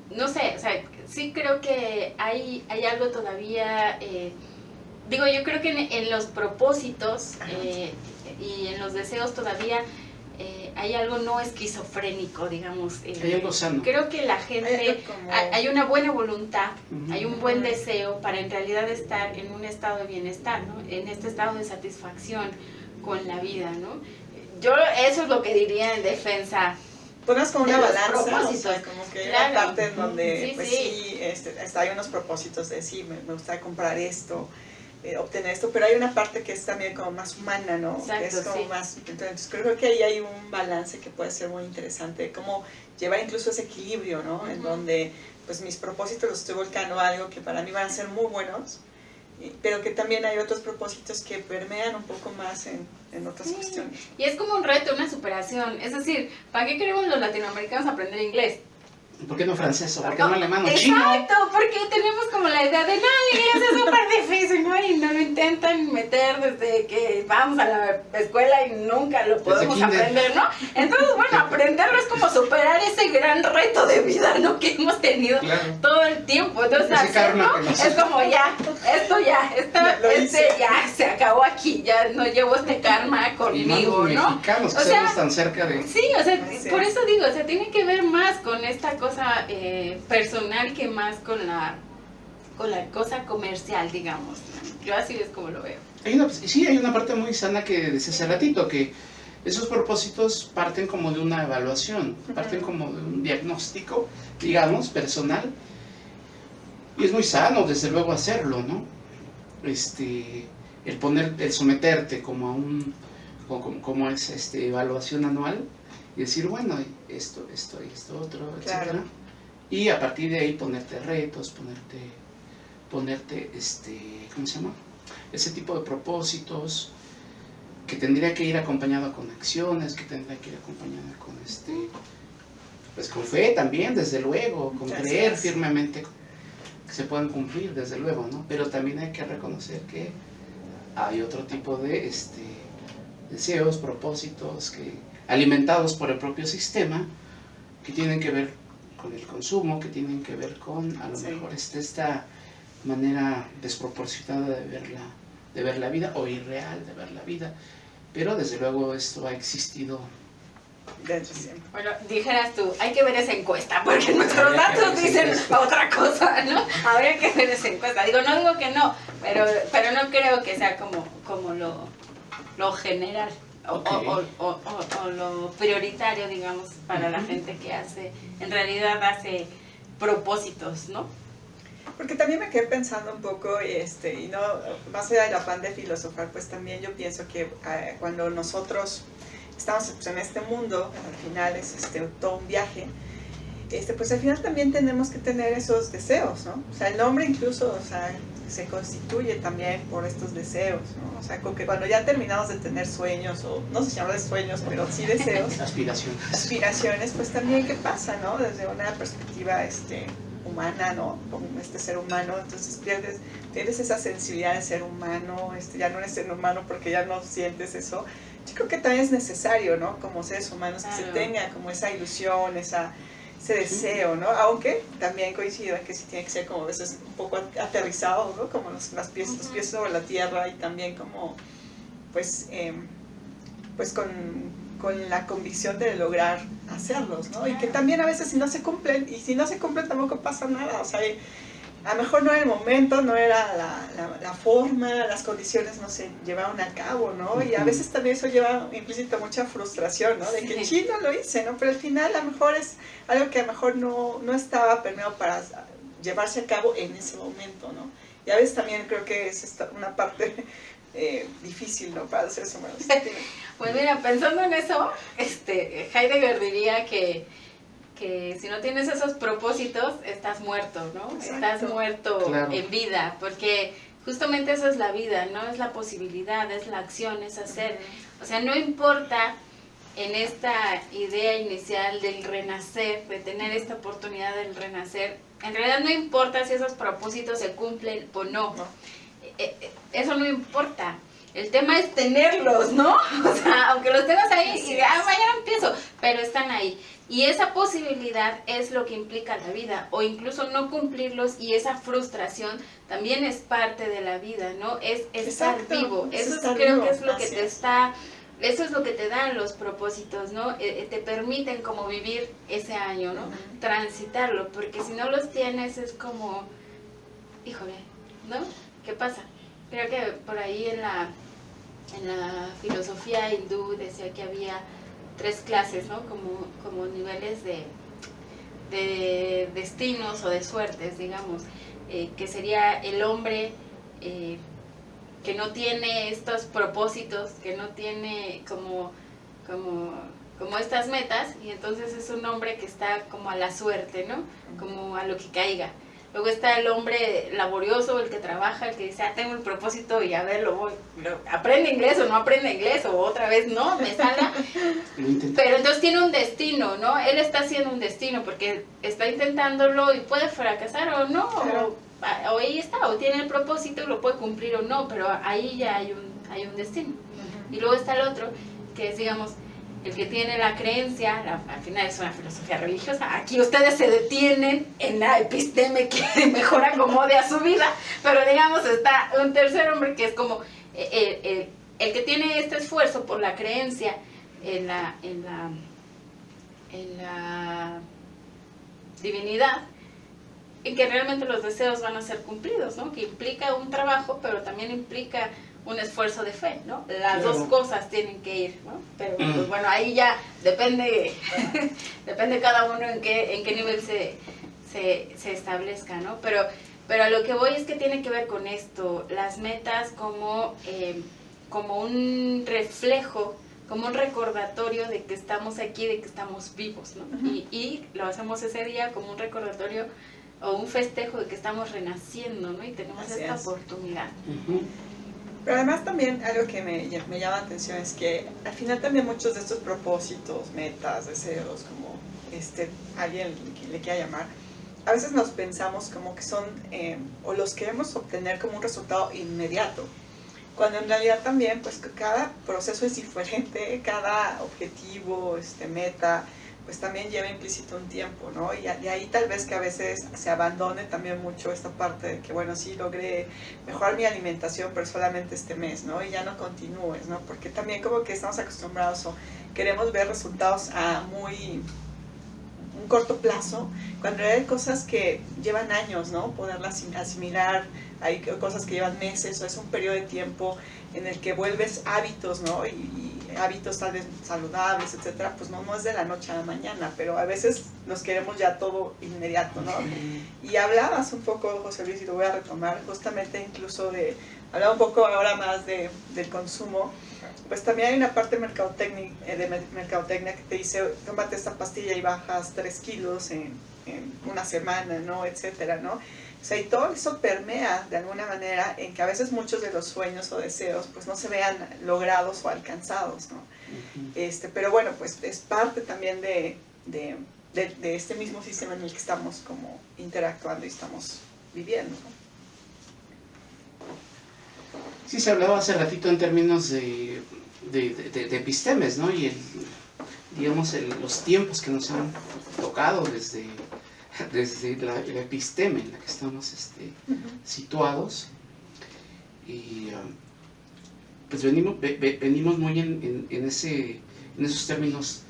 Speaker 2: no sé, o sea, sí creo que hay algo todavía digo, yo creo que en los propósitos y en los deseos todavía hay algo no esquizofrénico, digamos.
Speaker 3: Hay algo sano.
Speaker 2: Creo que la gente, hay una buena voluntad, hay un buen deseo para en realidad estar en un estado de bienestar, ¿no? En este estado de satisfacción con la vida, ¿no? Yo eso es lo que diría en defensa.
Speaker 1: Pones como una
Speaker 2: de los
Speaker 1: balanza, o
Speaker 2: propósitos.
Speaker 1: sea, como que hay
Speaker 2: Claro.
Speaker 1: una parte en donde,
Speaker 2: Sí,
Speaker 1: pues
Speaker 2: sí.
Speaker 1: sí, hay unos propósitos de sí, me gustaría comprar esto, obtener esto, pero hay una parte que es también como más humana, ¿no?
Speaker 2: Exacto,
Speaker 1: que es como
Speaker 2: sí.
Speaker 1: más, entonces creo que ahí hay un balance que puede ser muy interesante, como llevar incluso ese equilibrio, ¿no? En donde, pues mis propósitos los estoy volcando a algo que para mí van a ser muy buenos, pero que también hay otros propósitos que permean un poco más en otras cuestiones.
Speaker 2: Y es como un reto, una superación. Es decir, ¿para qué queremos los latinoamericanos aprender inglés?
Speaker 3: ¿Por qué no francés o por qué no alemán o chino?
Speaker 2: Exacto, porque tenemos como la idea de, no, el inglés es súper difícil, ¿no? Y nos lo intentan meter desde que vamos a la escuela y nunca lo podemos aprender, ¿no? Entonces, bueno, aprenderlo es como superar ese gran reto de vida, ¿no? Que hemos tenido todo el tiempo. Entonces, hacerlo es como esto ya se acabó aquí, ya no llevo este karma conmigo,
Speaker 3: y
Speaker 2: ¿no?
Speaker 3: mexicanos que estamos tan cerca de...
Speaker 2: Sí, o sea, por eso digo, o sea, tiene que ver más con esta cosa personal que más con la cosa comercial, digamos. Yo así es como lo veo.
Speaker 3: Hay una parte muy sana que decía hace ratito, que esos propósitos parten como de una evaluación, parten como de un diagnóstico, digamos, personal, y es muy sano, desde luego, hacerlo, ¿no? El someterte como a como es evaluación anual, y decir, bueno, esto y esto otro, etcétera.
Speaker 1: Claro.
Speaker 3: Y a partir de ahí ponerte retos, ponerte ¿cómo se llama? Ese tipo de propósitos que tendría que ir acompañado con acciones, que tendría que ir acompañado con pues con fe también, desde luego, con creer firmemente que se puedan cumplir, desde luego, ¿no? Pero también hay que reconocer que hay otro tipo de deseos, propósitos que alimentados por el propio sistema, que tienen que ver con el consumo, que tienen que ver con, a lo mejor, esta manera desproporcionada de ver la vida, o irreal de ver la vida, pero desde luego esto ha existido
Speaker 1: desde siempre.
Speaker 2: Bueno, dijeras tú, hay que ver esa encuesta, porque nuestros datos dicen otra cosa, ¿no? Habría que ver esa encuesta. Digo, no digo que no, pero no creo que sea como lo general. O lo prioritario, digamos, para la gente que en realidad hace propósitos, ¿no?
Speaker 1: Porque también me quedé pensando un poco, y no, más allá de la afán de filosofar, pues también yo pienso que cuando nosotros estamos pues, en este mundo, al final es todo un viaje, pues al final también tenemos que tener esos deseos, ¿no? O sea, el hombre incluso, o sea, se constituye también por estos deseos, ¿no? O sea, que cuando ya terminamos de tener sueños, o no sé si llamarles sueños, pero sí deseos, aspiraciones, pues también qué pasa, ¿no? Desde una perspectiva humana, ¿no? Como ser humano, entonces pierdes esa sensibilidad de ser humano, ya no eres ser humano porque ya no sientes eso. Yo creo que también es necesario, ¿no? Como seres humanos, que se tenga como esa ilusión, ese deseo, ¿no? Aunque también coincido en que sí tiene que ser como a veces un poco aterrizado, ¿no? Como los pies sobre la tierra, y también como, pues con la convicción de lograr hacerlos, ¿no? Y que también a veces si no se cumplen tampoco pasa nada, o sea, a lo mejor no era el momento, no era la forma, las condiciones no se llevaron a cabo, ¿no? Y a veces también eso lleva implícito mucha frustración, ¿no? De que no lo hice, ¿no? Pero al final a lo mejor es algo que a lo mejor no estaba permeado para llevarse a cabo en ese momento, ¿no? Y a veces también creo que es una parte difícil, ¿no? Para los seres humanos.
Speaker 2: Pues mira, pensando en eso, Heidegger diría que si no tienes esos propósitos, estás muerto, ¿no? Exacto. Estás muerto en vida, porque justamente eso es la vida, ¿no? Es la posibilidad, es la acción, es hacer. O sea, no importa en esta idea inicial del renacer, de tener esta oportunidad del renacer, en realidad no importa si esos propósitos se cumplen o no. Eso no importa. El tema es tenerlos, ¿no? O sea, aunque los tengas ahí y mañana empiezo, pero están ahí. Y esa posibilidad es lo que implica la vida, o incluso no cumplirlos, y esa frustración también es parte de la vida, ¿no? Es estar vivo. Eso creo que es lo que te está, eso es lo que te dan los propósitos, ¿no? Te permiten como vivir ese año, ¿no? Transitarlo, porque si no los tienes es como, híjole, ¿no? ¿Qué pasa? Creo que por ahí en la filosofía hindú decía que había 3 clases, ¿no? Como niveles de destinos o de suertes, digamos, que sería el hombre que no tiene estos propósitos, que no tiene como estas metas, y entonces es un hombre que está como a la suerte, ¿no? Como a lo que caiga. Luego está el hombre laborioso, el que trabaja, el que dice, tengo el propósito y a ver, aprende inglés o no aprende inglés, o otra vez no, me salga. Pero entonces tiene un destino, ¿no? Él está haciendo un destino porque está intentándolo y puede fracasar o no, o ahí está, o tiene el propósito y lo puede cumplir o no, pero ahí ya hay un destino. Y luego está el otro, que es, digamos, el que tiene la creencia, al final es una filosofía religiosa, aquí ustedes se detienen en la episteme que mejor acomode a su vida, pero digamos está un tercer hombre que es como el que tiene este esfuerzo por la creencia en la divinidad, en que realmente los deseos van a ser cumplidos, ¿no? Que implica un trabajo, pero también implica un esfuerzo de fe, ¿no? Las dos cosas tienen que ir, ¿no? Pero pues bueno, ahí ya depende cada uno en qué nivel se establezca, ¿no? Pero a lo que voy es que tiene que ver con esto, las metas como un reflejo, como un recordatorio de que estamos aquí, de que estamos vivos, ¿no? Y lo hacemos ese día como un recordatorio o un festejo de que estamos renaciendo, ¿no? Y tenemos esta oportunidad.
Speaker 1: Pero además también algo que me llama la atención es que al final también muchos de estos propósitos, metas, deseos, como alguien le quiera llamar, a veces nos pensamos como que son, o los queremos obtener como un resultado inmediato, cuando en realidad también pues cada proceso es diferente, cada objetivo, meta, pues también lleva implícito un tiempo, ¿no? Y de ahí tal vez que a veces se abandone también mucho esta parte de que, bueno, sí logré mejorar mi alimentación, pero solamente este mes, ¿no? Y ya no continúes, ¿no? Porque también como que estamos acostumbrados o queremos ver resultados a un corto plazo, cuando hay cosas que llevan años, ¿no? Poderlas asimilar, hay cosas que llevan meses, o es un periodo de tiempo en el que vuelves hábitos, ¿no? Y hábitos tal vez saludables, etcétera, pues no es de la noche a la mañana, pero a veces nos queremos ya todo inmediato, ¿no? Y hablabas un poco, José Luis, y lo voy a retomar, justamente incluso hablaba un poco ahora más del consumo, pues también hay una parte de mercadotecnia que te dice, tómate esta pastilla y bajas 3 kilos en una semana, ¿no? Etcétera, ¿no? O sea, y todo eso permea de alguna manera en que a veces muchos de los sueños o deseos pues no se vean logrados o alcanzados, ¿no? Pero bueno, pues es parte también de este mismo sistema en el que estamos como interactuando y estamos viviendo, ¿no?
Speaker 3: Sí, se hablaba hace ratito en términos de epistemes, ¿no? Y digamos los tiempos que nos han tocado desde la episteme en la que estamos situados, y pues venimos muy en esos términos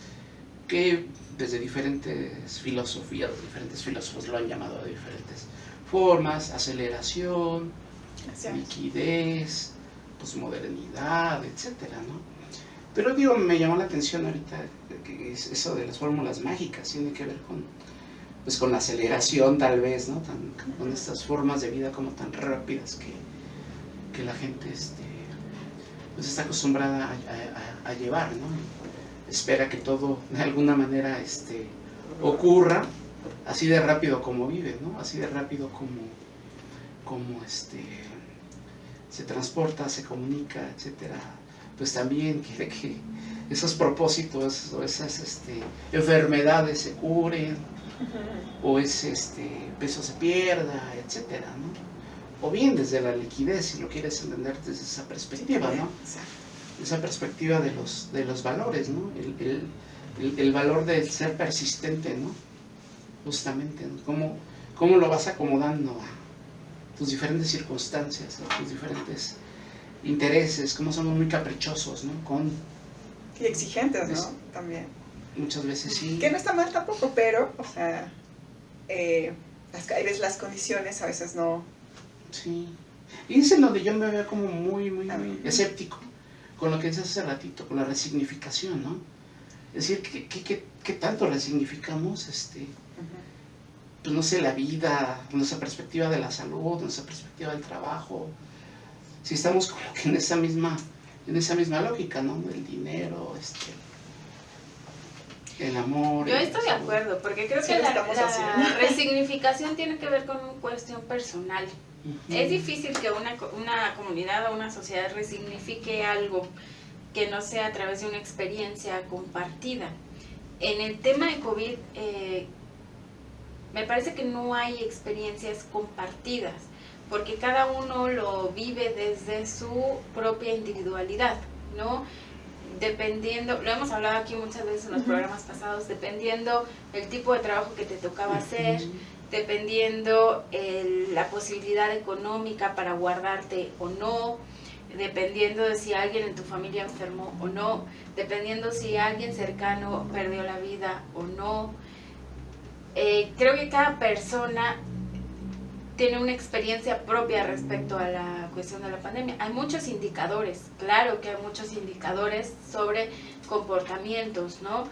Speaker 3: que desde diferentes filosofías, diferentes filósofos lo han llamado de diferentes formas: aceleración, liquidez, posmodernidad, etcétera, ¿no? Pero me llamó la atención ahorita que eso de las fórmulas mágicas tiene que ver con la aceleración, tal vez, ¿no? Con estas formas de vida como tan rápidas que la gente pues está acostumbrada a llevar, ¿no? Espera que todo de alguna manera ocurra así de rápido como vive, ¿no? Así de rápido como se transporta, se comunica, etcétera. Pues también quiere que esos propósitos o esas enfermedades se curen, o ese peso se pierda, etcétera, ¿no? o bien desde la liquidez, si lo quieres entender desde esa perspectiva, ¿no? Esa perspectiva de los valores, ¿no? El valor de ser persistente, ¿no? Justamente, ¿no? ¿Cómo lo vas acomodando a tus diferentes circunstancias, a tus diferentes intereses? Cómo somos muy caprichosos, ¿no?
Speaker 1: Y exigentes, ¿no? También.
Speaker 3: Muchas veces sí.
Speaker 1: Que no está mal tampoco, pero, o sea, a veces las condiciones a veces no.
Speaker 3: Sí. Y es en donde yo me veo como muy escéptico con lo que dices hace ratito, con la resignificación, ¿no? Es decir, ¿qué tanto resignificamos, pues no sé, la vida, nuestra perspectiva de la salud, nuestra perspectiva del trabajo? Si estamos como que en esa misma lógica, ¿no? El dinero, el amor.
Speaker 2: Yo estoy de acuerdo, porque creo que la resignificación tiene que ver con una cuestión personal. Es difícil que una comunidad o una sociedad resignifique algo que no sea a través de una experiencia compartida. En el tema de COVID, me parece que no hay experiencias compartidas, porque cada uno lo vive desde su propia individualidad, ¿no? Dependiendo, lo hemos hablado aquí muchas veces en los programas pasados, dependiendo el tipo de trabajo que te tocaba hacer, dependiendo la posibilidad económica para guardarte o no, dependiendo de si alguien en tu familia enfermó o no, dependiendo si alguien cercano perdió la vida o no. Creo que cada persona tiene una experiencia propia respecto a la cuestión de la pandemia. Hay muchos indicadores, claro que hay muchos indicadores sobre comportamientos, ¿no?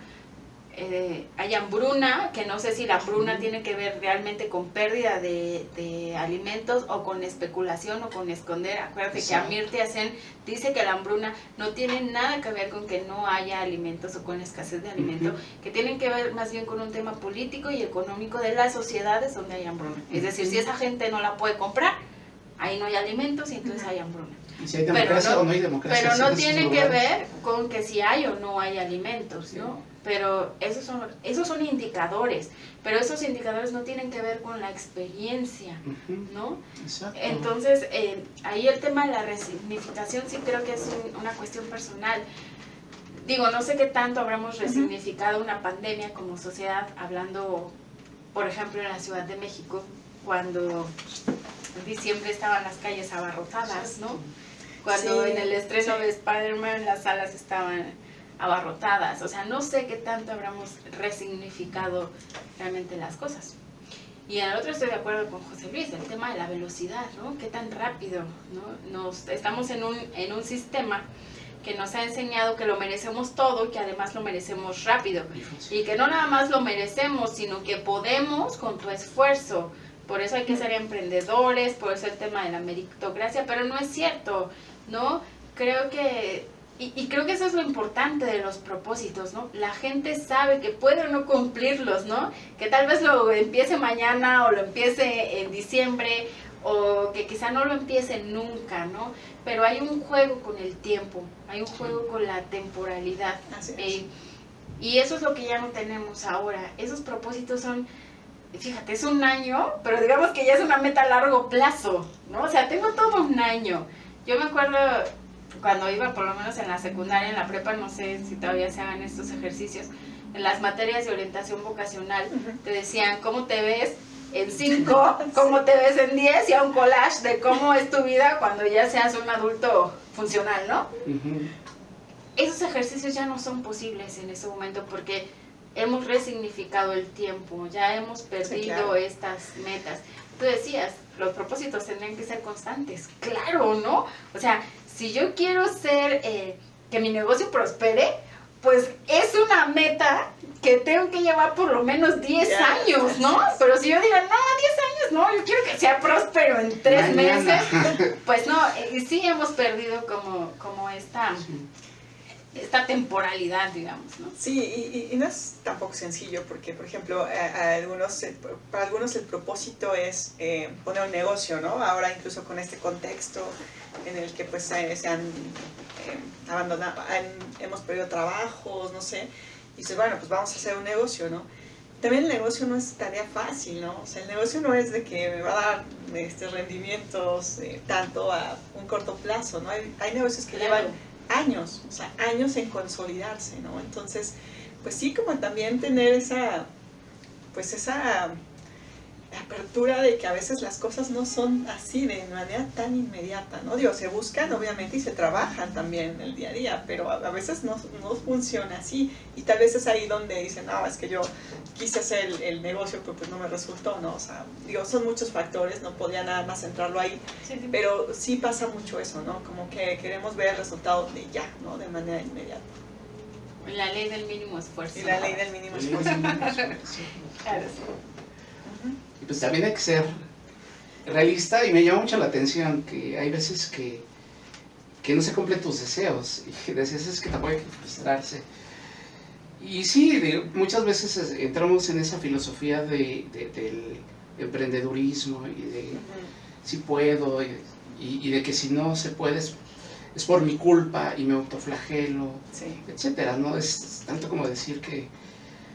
Speaker 2: Hay hambruna, que no sé si la hambruna tiene que ver realmente con pérdida de alimentos o con especulación o con esconder. Acuérdate que Amartya Sen dice que la hambruna no tiene nada que ver con que no haya alimentos o con escasez de alimentos, que tienen que ver más bien con un tema político y económico de las sociedades donde hay hambruna. Es decir, si esa gente no la puede comprar, ahí no hay alimentos y entonces hay hambruna.
Speaker 3: ¿Y si hay democracia o no hay democracia?
Speaker 2: Pero no tiene que ver con que si hay o no hay alimentos, ¿no? Pero esos son indicadores, pero esos indicadores no tienen que ver con la experiencia, ¿no?
Speaker 3: Exacto.
Speaker 2: Entonces, ahí el tema de la resignificación sí creo que es una cuestión personal. Digo, no sé qué tanto habremos resignificado una pandemia como sociedad, hablando, por ejemplo, en la Ciudad de México, cuando en diciembre estaban las calles abarrotadas, ¿no? Cuando en el estreno de Spider-Man las salas estaban abarrotadas, o sea, no sé qué tanto habremos resignificado realmente las cosas. Y en el otro estoy de acuerdo con José Luis, el tema de la velocidad, ¿no? Qué tan rápido, ¿no? Estamos en un sistema que nos ha enseñado que lo merecemos todo y que además lo merecemos rápido. Y que no nada más lo merecemos, sino que podemos con tu esfuerzo. Por eso hay que ser emprendedores, por eso el tema de la meritocracia, pero no es cierto, ¿no? Creo que Y creo que eso es lo importante de los propósitos, ¿no? La gente sabe que puede o no cumplirlos, ¿no? Que tal vez lo empiece mañana o lo empiece en diciembre o que quizá no lo empiece nunca, ¿no? Pero hay un juego con el tiempo, hay un juego con la temporalidad. Y eso es lo que ya no tenemos ahora. Esos propósitos son, fíjate, es un año, pero digamos que ya es una meta a largo plazo, ¿no? O sea, tengo todo un año. Yo me acuerdo cuando iba por lo menos en la secundaria, en la prepa, no sé si todavía se hagan estos ejercicios, en las materias de orientación vocacional, te decían cómo te ves en 5, cómo te ves en 10 y a un collage de cómo es tu vida cuando ya seas un adulto funcional, ¿no? Esos ejercicios ya no son posibles en ese momento porque hemos resignificado el tiempo, ya hemos perdido estas metas. Tú decías, los propósitos tendrían que ser constantes, claro, ¿no? O sea, si yo quiero ser, que mi negocio prospere, pues es una meta que tengo que llevar por lo menos 10 años, ¿no? Pero si yo digo, no, 10 años, no, yo quiero que sea próspero en 3 meses, pues no, sí hemos perdido como esta temporalidad, digamos, ¿no?
Speaker 1: Sí, y no es tampoco sencillo porque, por ejemplo, para algunos el propósito es poner un negocio, ¿no? Ahora incluso con este contexto en el que pues se han abandonado, hemos perdido trabajos, no sé, y dices, bueno, pues vamos a hacer un negocio, ¿no? también el negocio no es tarea fácil, ¿no? O sea, el negocio no es de que me va a dar rendimientos tanto a un corto plazo, ¿no? Hay negocios que llevan años, o sea, años en consolidarse, ¿no? Entonces, pues sí, como también tener esa apertura de que a veces las cosas no son así de manera tan inmediata, ¿no? Digo, se buscan obviamente y se trabajan también en el día a día, pero a veces no funciona así, y tal vez es ahí donde dicen, no, es que yo quise hacer el negocio, pero pues no me resultó, ¿no? O sea, digo, son muchos factores, no podía nada más centrarlo ahí, sí. Pero sí pasa mucho eso, ¿no? Como que queremos ver el resultado de ya, ¿no? De manera inmediata.
Speaker 2: La ley del mínimo esfuerzo.
Speaker 1: Y la ley del mínimo esfuerzo.
Speaker 2: Claro, sí.
Speaker 3: Y pues también hay que ser realista, y me llama mucho la atención que hay veces que no se cumplen tus deseos, y deseos que tampoco hay que frustrarse. Y sí, muchas veces entramos en esa filosofía del emprendedurismo y de si puedo, y de que si no se puede es por mi culpa y me autoflagelo, sí, etcétera, ¿no? Es tanto como decir que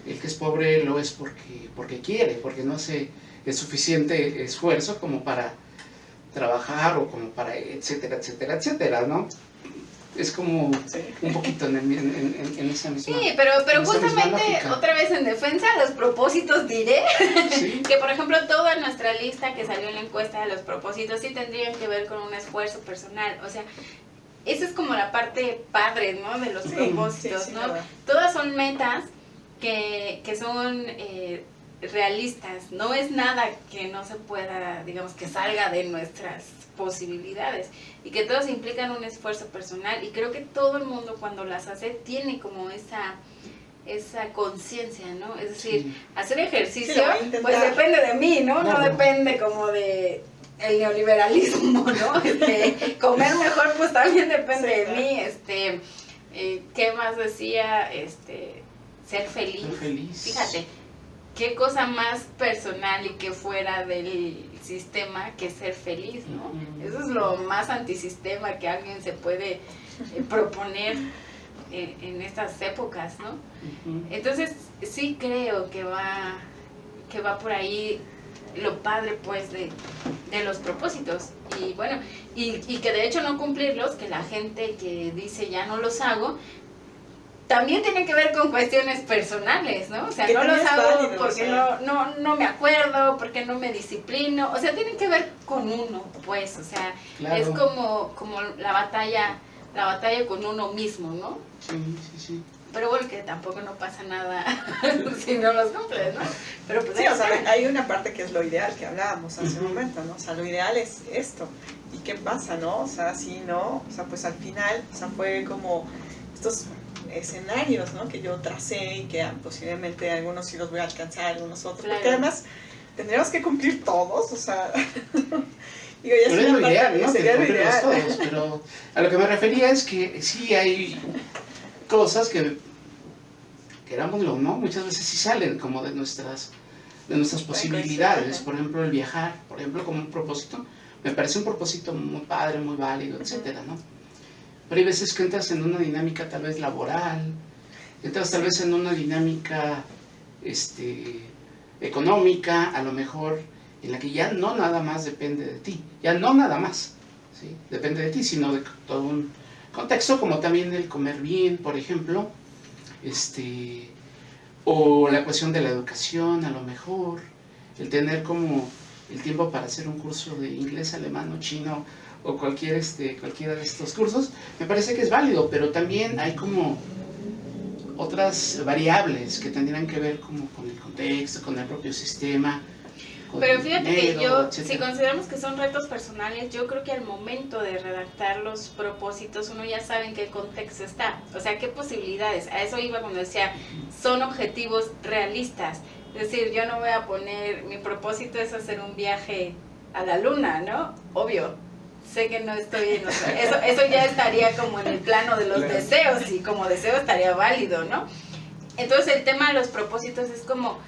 Speaker 3: el que es pobre lo es porque quiere, porque no hace el suficiente esfuerzo como para trabajar o como para etcétera, etcétera, etcétera, ¿no? Es como un poquito en esa misma.
Speaker 2: Sí, pero justamente otra vez en defensa de los propósitos diré ¿sí? Que por ejemplo toda nuestra lista que salió en la encuesta de los propósitos sí tendrían que ver con un esfuerzo personal, o sea, esa es como la parte padre, ¿no? De los propósitos, sí, ¿no? Claro. Todas son metas que son realistas, no es nada que no se pueda, digamos, que salga de nuestras posibilidades, y que todos implican un esfuerzo personal, y creo que todo el mundo cuando las hace tiene como esa conciencia, ¿no? Es decir, sí, hacer ejercicio, sí, pues depende de mí, ¿no? No depende como de el neoliberalismo, ¿no? Comer mejor pues también depende de mí, ¿qué más decía? Ser feliz. Fíjate, qué cosa más personal y que fuera del sistema que ser feliz, ¿no? Eso es lo más antisistema que alguien se puede proponer en estas épocas, ¿no? Entonces sí creo que va por ahí lo padre pues de los propósitos, y bueno, y que de hecho no cumplirlos, que la gente que dice ya no los hago, también tiene que ver con cuestiones personales, ¿no? O sea, no los hago válido, porque no me acuerdo, porque no me disciplino, o sea, tienen que ver con uno, pues, o sea, claro, es como la batalla con uno mismo, ¿no?
Speaker 3: Sí.
Speaker 1: Pero bueno, que tampoco no pasa nada si no los cumples, ¿no? Pero pues sí, o sea, hay una parte que es lo ideal que hablábamos hace un momento, ¿no? O sea, lo ideal es esto. ¿Y qué pasa, no? O sea, si no, o sea, pues al final, o sea, fue como estos escenarios, ¿no? Que yo tracé y que posiblemente algunos sí los voy a alcanzar, algunos otros, claro, porque además tendríamos que cumplir todos, o sea...
Speaker 3: Digo, ya pero es lo ideal, ¿no? Sería lo ideal. Todos, pero a lo que me refería es que sí hay cosas que, querámoslo, ¿no? Muchas veces sí salen como de nuestras posibilidades. Por ejemplo, el viajar, por ejemplo, como un propósito, me parece un propósito muy padre, muy válido, etcétera, ¿no? Pero hay veces que entras en una dinámica tal vez laboral, entras tal vez en una dinámica económica, a lo mejor, en la que ya no nada más depende de ti, ya no nada más, ¿sí? Depende de ti, sino de todo un contexto, como también el comer bien, por ejemplo, o la cuestión de la educación, a lo mejor, el tener como el tiempo para hacer un curso de inglés, alemán o chino, o cualquiera de estos cursos, me parece que es válido, pero también hay como otras variables que tendrían que ver como con el contexto, con el propio sistema.
Speaker 2: Pero fíjate que yo, si consideramos que son retos personales, yo creo que al momento de redactar los propósitos uno ya sabe en qué contexto está, o sea, qué posibilidades. A eso iba cuando decía, son objetivos realistas. Es decir, yo no voy a poner, mi propósito es hacer un viaje a la luna, ¿no? Obvio, sé que no estoy en eso ya estaría como en el plano de los deseos, y como deseo estaría válido, ¿no? Entonces el tema de los propósitos es como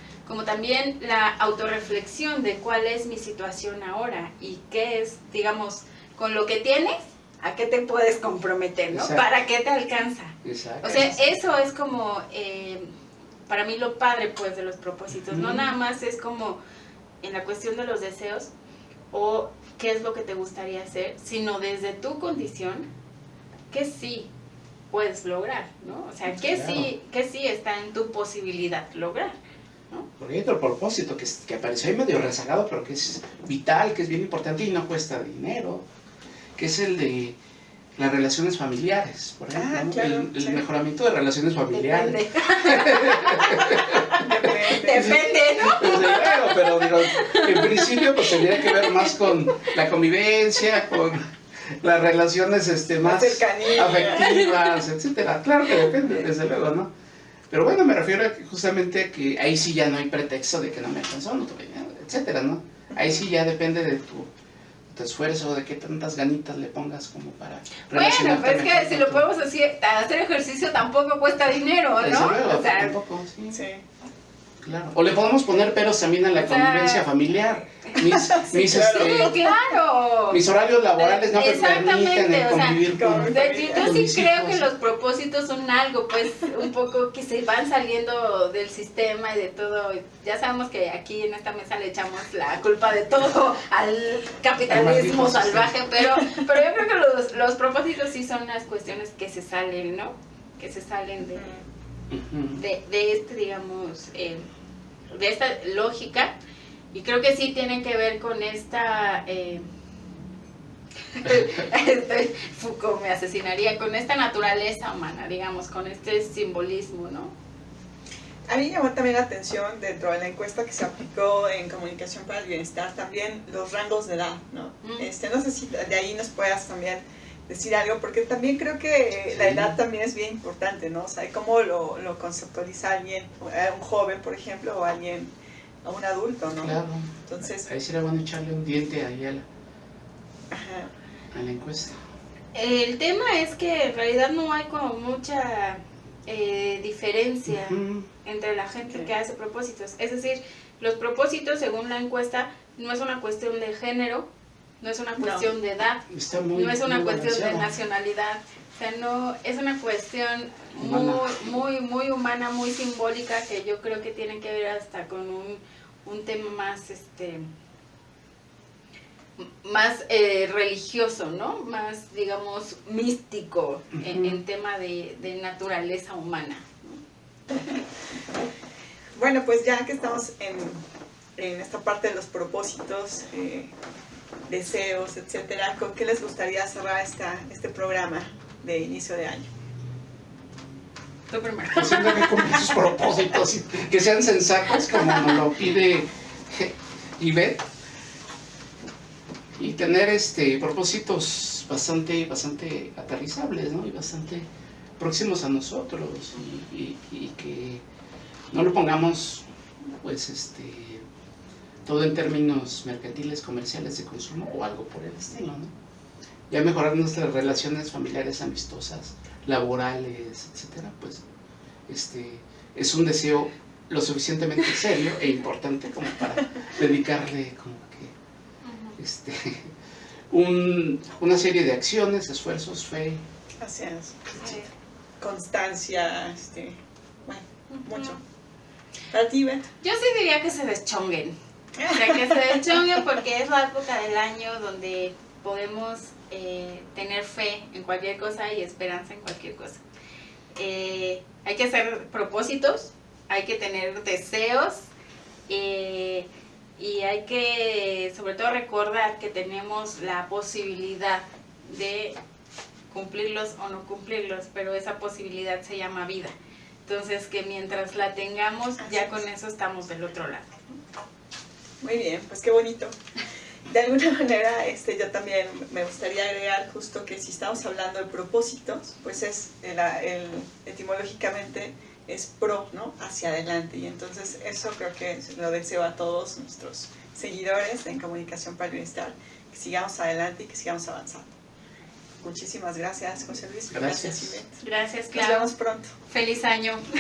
Speaker 2: también la autorreflexión de cuál es mi situación ahora y qué es, digamos, con lo que tienes, a qué te puedes comprometer, ¿no? Exacto. ¿Para qué te alcanza?
Speaker 3: Exacto.
Speaker 2: O sea, eso es como para mí lo padre pues de los propósitos. No nada más es como en la cuestión de los deseos o qué es lo que te gustaría hacer, sino desde tu condición, que sí puedes lograr, ¿no? O sea, que sí está en tu posibilidad lograr, ¿no?
Speaker 3: Porque hay otro propósito que apareció ahí medio rezagado, pero que es vital, que es bien importante y no cuesta dinero, que es el de las relaciones familiares, por ejemplo, ¿no?
Speaker 1: Claro,
Speaker 3: el mejoramiento de relaciones familiares.
Speaker 2: Depende, ¿no?
Speaker 3: Desde luego, pero digo, en principio pues tendría que ver más con la convivencia, con las relaciones más afectivas, etcétera. Claro que depende, desde luego, ¿no? Pero bueno, me refiero justamente a que ahí sí ya no hay pretexto de que no me alcanzó, no tuve dinero, etcétera, ¿no? Ahí sí ya depende de tu esfuerzo, de qué tantas ganitas le pongas como para
Speaker 2: relacionarte. Bueno, pues es que si lo podemos hacer ejercicio tampoco cuesta dinero, ¿no?
Speaker 3: Desde luego,
Speaker 2: o sea,
Speaker 3: tampoco, sí. Claro. O le podemos poner peros también a la convivencia familiar. Mis horarios laborales no me permiten convivir con
Speaker 2: yo sí creo que los propósitos son algo, pues, un poco que se van saliendo del sistema y de todo. Ya sabemos que aquí en esta mesa le echamos la culpa de todo al capitalismo salvaje, pero yo creo que los propósitos sí son las cuestiones que se salen, ¿no? Que se salen de este, digamos, de esta lógica, y creo que sí tienen que ver con esta Foucault me asesinaría, con esta naturaleza humana, digamos, con este simbolismo, ¿no?
Speaker 1: A mí me llamó también la atención dentro de la encuesta que se aplicó en Comunicación para el Bienestar también los rangos de edad, ¿no? No sé si de ahí nos puedas también decir algo, porque también creo que la edad también es bien importante, ¿no? O sea, cómo lo conceptualiza alguien, un joven, por ejemplo, o alguien, o un adulto, ¿no?
Speaker 3: Claro.
Speaker 1: Entonces,
Speaker 3: ahí sería bueno echarle un diente ahí a la encuesta.
Speaker 2: El tema es que en realidad no hay como mucha diferencia entre la gente que hace propósitos. Es decir, los propósitos, según la encuesta, no es una cuestión de género, no es una cuestión de edad, no es una cuestión de nacionalidad, o sea, no, es una cuestión muy humana, muy simbólica, que yo creo que tiene que ver hasta con un tema más religioso, ¿no? Más, digamos, místico en tema de naturaleza humana, ¿no?
Speaker 1: Bueno, pues ya que estamos en esta parte de los propósitos, deseos, etcétera, ¿con qué les gustaría cerrar este programa de inicio de año?
Speaker 2: Tú primero.
Speaker 3: Haciendo que cumplir sus propósitos y que sean sensatos, como nos lo pide Ivette, y tener propósitos bastante aterrizables, ¿no? Y bastante próximos a nosotros, y que no lo pongamos pues todo en términos mercantiles, comerciales, de consumo o algo por el estilo, ¿no? Ya mejorar nuestras relaciones familiares, amistosas, laborales, etcétera, pues es un deseo lo suficientemente serio e importante como para dedicarle como que una serie de acciones, esfuerzos, fe.
Speaker 1: Así es. Constancia, bueno, mucho. ¿Para ti, Beth?
Speaker 2: Yo sí diría que se deschonguen. O sea, que se deschonguen porque es la época del año donde podemos tener fe en cualquier cosa y esperanza en cualquier cosa. Hay que hacer propósitos, hay que tener deseos, y hay que, sobre todo, recordar que tenemos la posibilidad de cumplirlos o no cumplirlos, pero esa posibilidad se llama vida. Entonces, que mientras la tengamos, ya con eso estamos del otro lado.
Speaker 1: Muy bien, pues qué bonito. De alguna manera, yo también me gustaría agregar justo que si estamos hablando de propósitos, pues etimológicamente es pro, ¿no? Hacia adelante. Y entonces eso creo que lo deseo a todos nuestros seguidores en Comunicación para el Bienestar, que sigamos adelante y que sigamos avanzando. Muchísimas gracias, José Luis.
Speaker 3: Gracias.
Speaker 1: Ivette.
Speaker 2: Gracias, Clau.
Speaker 1: Nos vemos pronto.
Speaker 2: Feliz año.